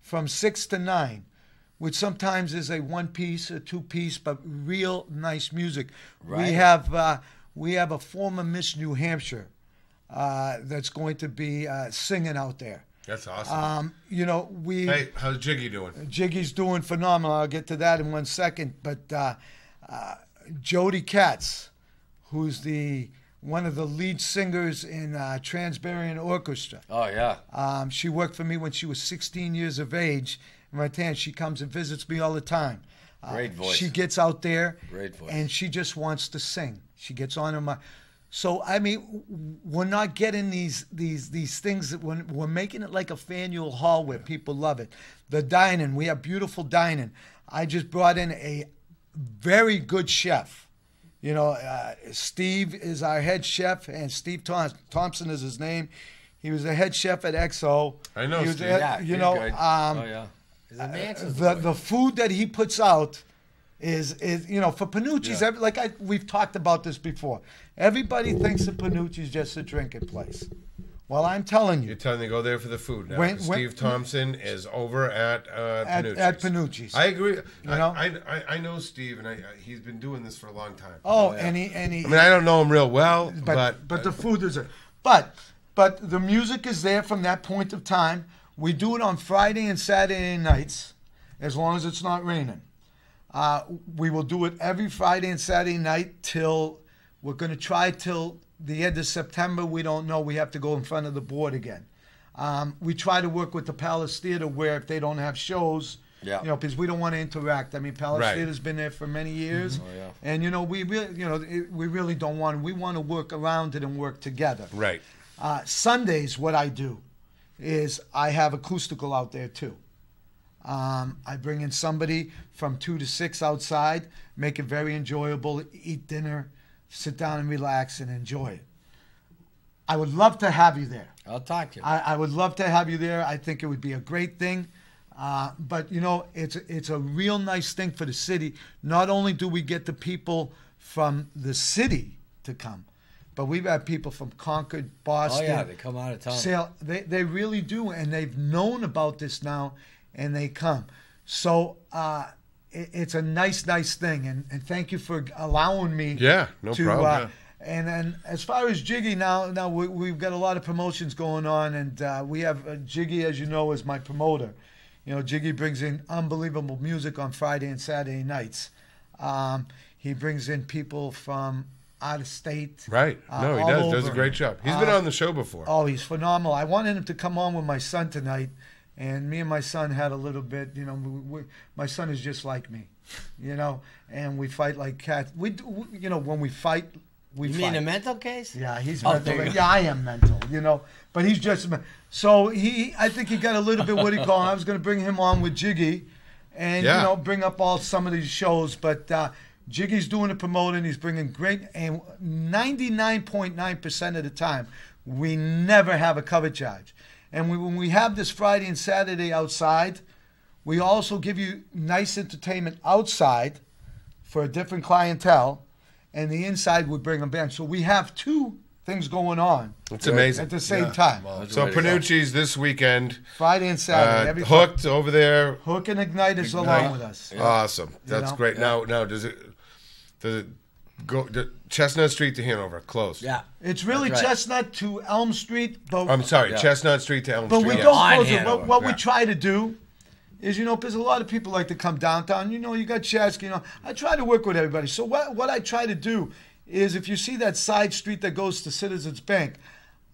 [SPEAKER 6] from 6 to 9, which sometimes is a 1-piece, a 2-piece, but real nice music.
[SPEAKER 3] Right.
[SPEAKER 6] We have a former Miss New Hampshire that's going to be singing out there.
[SPEAKER 4] That's awesome.
[SPEAKER 6] You know,
[SPEAKER 4] Hey, how's Jiggy doing?
[SPEAKER 6] Jiggy's doing phenomenal. I'll get to that in 1 second. But Jody Katz, who's one of the lead singers in Trans-Siberian Orchestra.
[SPEAKER 3] Oh, yeah.
[SPEAKER 6] She worked for me when she was 16 years of age. And right there, she comes and visits me all the time.
[SPEAKER 3] Great voice.
[SPEAKER 6] She gets out there,
[SPEAKER 3] Great voice.
[SPEAKER 6] and she just wants to sing. She gets on her mind. So I mean, we're not getting these things that we're making it like a Faneuil Hall where people love it. The dining, we have beautiful dining. I just brought in a very good chef. You know, Steve is our head chef, and Steve Thompson is his name. He was the head chef at XO.
[SPEAKER 4] I know
[SPEAKER 6] He was
[SPEAKER 4] Steve.
[SPEAKER 3] Yeah,
[SPEAKER 6] you
[SPEAKER 3] he's
[SPEAKER 6] know,
[SPEAKER 3] good. Oh, yeah. He's a Manchester boy.
[SPEAKER 6] the food that he puts out is you know, for Panucci's, we've talked about this before. Everybody thinks that Panucci's just a drinking place. Well, I'm telling you.
[SPEAKER 4] You're telling me to go there for the food now.
[SPEAKER 6] When-
[SPEAKER 4] Steve Thompson is over at Panucci's.
[SPEAKER 6] At Panucci's.
[SPEAKER 4] I agree.
[SPEAKER 6] You know?
[SPEAKER 4] I know Steve, and he's been doing this for a long time.
[SPEAKER 6] Oh, and he.
[SPEAKER 4] I mean, I don't know him real well, but
[SPEAKER 6] the food is there. But the music is there from that point of time. We do it on Friday and Saturday nights, as long as it's not raining. We will do it every Friday and Saturday night till we're going to try till the end of September. We don't know. We have to go in front of the board again. We try to work with the Palace Theater where if they don't have shows, because we don't want to interact. I mean, Palace Theater's been there for many years, and we really don't want. We want to work around it and work together.
[SPEAKER 4] Right.
[SPEAKER 6] Sundays, what I do is I have acoustical out there too. I bring in somebody from 2 to 6 outside, make it very enjoyable, eat dinner, sit down and relax and enjoy it. I would love to have you there.
[SPEAKER 3] I'll talk to you.
[SPEAKER 6] I would love to have you there. I think it would be a great thing. But, it's a real nice thing for the city. Not only do we get the people from the city to come, but we've had people from Concord, Boston.
[SPEAKER 3] Oh, yeah, they come out of town.
[SPEAKER 6] They really do, and they've known about this now, and they come. So it's a nice thing, and thank you for allowing me.
[SPEAKER 4] Yeah, no problem.
[SPEAKER 6] And then as far as Jiggy, now we've got a lot of promotions going on, and we have Jiggy, as you know, is my promoter. Jiggy brings in unbelievable music on Friday and Saturday nights. He brings in people from out of state.
[SPEAKER 4] Right. No, he does a great job. He's been on the show before.
[SPEAKER 6] Oh, he's phenomenal. I wanted him to come on with my son tonight, and me and my son had a little bit, my son is just like me, and we fight like cats. When we fight, we fight.
[SPEAKER 3] You mean a mental case?
[SPEAKER 6] Yeah, he's mental. Yeah, I am mental, but he's just, so I think he got a little bit, I was going to bring him on with Jiggy and, bring up some of these shows, but Jiggy's doing the promoting. He's bringing great, and 99.9% of the time, we never have a cover charge. And when we have this Friday and Saturday outside, we also give you nice entertainment outside for a different clientele, and the inside we bring them back. So we have 2 things going on.
[SPEAKER 4] It's amazing.
[SPEAKER 6] At the same time.
[SPEAKER 4] Well, so Panucci's this weekend.
[SPEAKER 6] Friday and Saturday.
[SPEAKER 4] Hooked over there.
[SPEAKER 6] Hook and Ignite is along with us.
[SPEAKER 4] Yeah. Awesome. That's great. Now does it go Chestnut Street to Hanover closed?
[SPEAKER 3] Yeah.
[SPEAKER 6] It's really Chestnut to Elm Street. But
[SPEAKER 4] I'm sorry, Chestnut Street to Elm Street.
[SPEAKER 6] But we don't close it. What we try to do is, because a lot of people like to come downtown. You got Chesky. I try to work with everybody. So what I try to do is, if you see that side street that goes to Citizens Bank,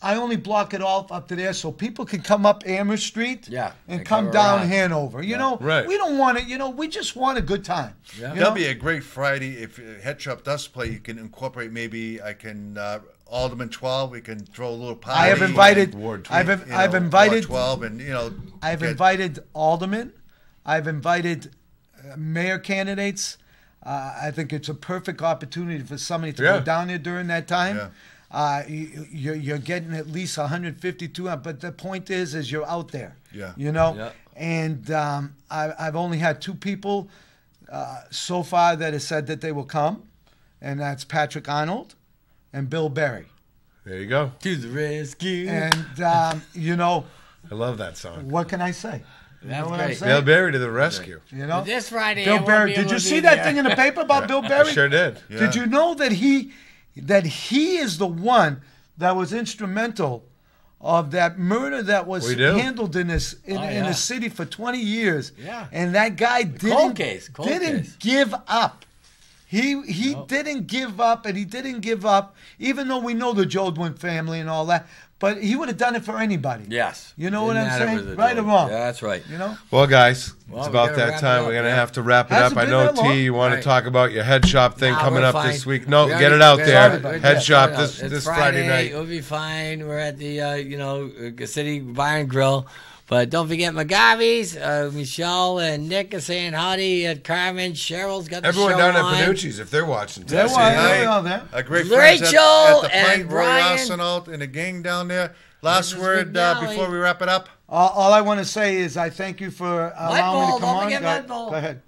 [SPEAKER 6] I only block it all up to there so people can come up Amherst Street and come down Hanover.
[SPEAKER 4] Right.
[SPEAKER 6] We don't want it. We just want a good time.
[SPEAKER 5] Yeah. That'll be a great Friday. If Head Shop does play, you can incorporate, maybe I can, Alderman 12, we can throw a little party.
[SPEAKER 6] I have invited,
[SPEAKER 5] Ward
[SPEAKER 6] 12. I've invited,
[SPEAKER 5] Ward 12, and,
[SPEAKER 6] I've invited Alderman. I've invited mayor candidates. I think it's a perfect opportunity for somebody to go down there during that time. Yeah. You're getting at least 150, 200, but the point is you're out there. Yeah. And I've only had 2 people so far that have said that they will come, and that's Patrick Arnold and Bill Berry.
[SPEAKER 4] There you go.
[SPEAKER 3] To the rescue.
[SPEAKER 6] And
[SPEAKER 4] I love that song.
[SPEAKER 6] What can I say?
[SPEAKER 3] That's
[SPEAKER 6] what
[SPEAKER 3] great.
[SPEAKER 6] I'm saying?
[SPEAKER 4] Bill Berry to the rescue.
[SPEAKER 3] This Friday,
[SPEAKER 6] Bill Berry. Did you see that thing in the paper about Bill Berry?
[SPEAKER 4] I sure did.
[SPEAKER 6] Yeah. Did you know that he is the one that was instrumental of that murder that was handled in the city for 20 years?
[SPEAKER 3] Yeah.
[SPEAKER 6] And that guy
[SPEAKER 3] Cold
[SPEAKER 6] didn't
[SPEAKER 3] case.
[SPEAKER 6] give up. He didn't give up, and he didn't give up, even though we know the Jodwin family and all that. But he would have done it for anybody.
[SPEAKER 3] Yes.
[SPEAKER 6] You know what I'm saying? Right or wrong?
[SPEAKER 3] Yeah, that's right.
[SPEAKER 4] Well, guys, it's about that time. We're going to have to wrap it up. I know, T, you want to talk about your Head Shop thing coming up this week. No, get it out there. Head Shop this Friday night.
[SPEAKER 3] We'll be fine. We're at the City Bar and Grill. But don't forget McGarvey's, Michelle and Nick are saying howdy at Carmen. Cheryl's got the
[SPEAKER 4] Everyone
[SPEAKER 3] show
[SPEAKER 4] down at
[SPEAKER 3] on.
[SPEAKER 4] Panucci's, if they're watching.
[SPEAKER 6] They're there.
[SPEAKER 5] A great
[SPEAKER 3] Rachel
[SPEAKER 5] friends at the
[SPEAKER 3] and
[SPEAKER 5] Roy
[SPEAKER 3] Brian.
[SPEAKER 5] Arsenault and the gang down there. Last word before we wrap it up.
[SPEAKER 6] All I want to say is I thank you for allowing me to come on.
[SPEAKER 3] Don't forget Mudball.
[SPEAKER 6] Go ahead.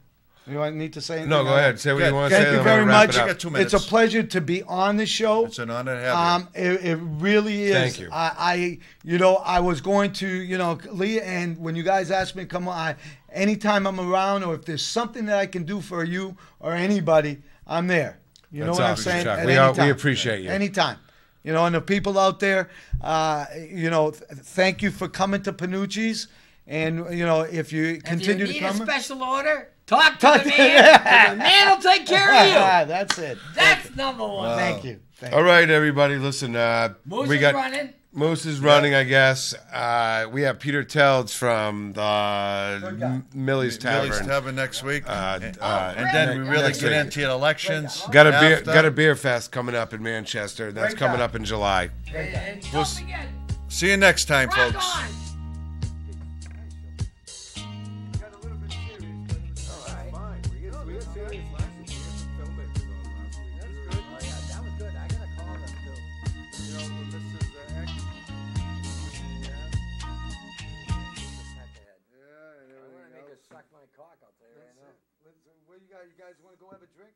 [SPEAKER 6] You need to say anything?
[SPEAKER 4] No, go ahead. Say what you want to say.
[SPEAKER 6] Thank you
[SPEAKER 4] then
[SPEAKER 6] very
[SPEAKER 4] we'll wrap
[SPEAKER 6] much.
[SPEAKER 4] it up.
[SPEAKER 5] got 2 minutes.
[SPEAKER 6] It's a pleasure to be on the show.
[SPEAKER 5] It's an honor to have you.
[SPEAKER 6] It really is.
[SPEAKER 4] Thank you.
[SPEAKER 6] I was going to, Leah, and when you guys asked me to come on, anytime I'm around, or if there's something that I can do for you or anybody, I'm there. You know
[SPEAKER 4] That's
[SPEAKER 6] what I'm
[SPEAKER 4] awesome,
[SPEAKER 6] saying?
[SPEAKER 4] Chuck.
[SPEAKER 6] At
[SPEAKER 4] We
[SPEAKER 6] any time.
[SPEAKER 4] appreciate you.
[SPEAKER 6] Anytime. And the people out there, thank you for coming to Panucci's. And, if you continue
[SPEAKER 3] if you
[SPEAKER 6] to
[SPEAKER 3] need
[SPEAKER 6] come.
[SPEAKER 3] a special order, talk to the man. 'Cause the man will take care of you.
[SPEAKER 6] That's it.
[SPEAKER 3] That's number one.
[SPEAKER 6] Thank you.
[SPEAKER 4] All right, everybody, listen.
[SPEAKER 3] Moose
[SPEAKER 4] we
[SPEAKER 3] is
[SPEAKER 4] got
[SPEAKER 3] running.
[SPEAKER 4] Moose is running, I guess. We have Peter Telds from the Millie's Tavern.
[SPEAKER 5] Millie's Tavern next week.
[SPEAKER 4] And
[SPEAKER 5] then we really get into the elections.
[SPEAKER 4] Got a beer fest coming up in Manchester. That's coming up in July.
[SPEAKER 3] And don't forget,
[SPEAKER 5] See you next time,
[SPEAKER 3] rock
[SPEAKER 5] folks.
[SPEAKER 3] on.
[SPEAKER 6] Suck my cock, I'll tell you right now. You guys want to go have a drink?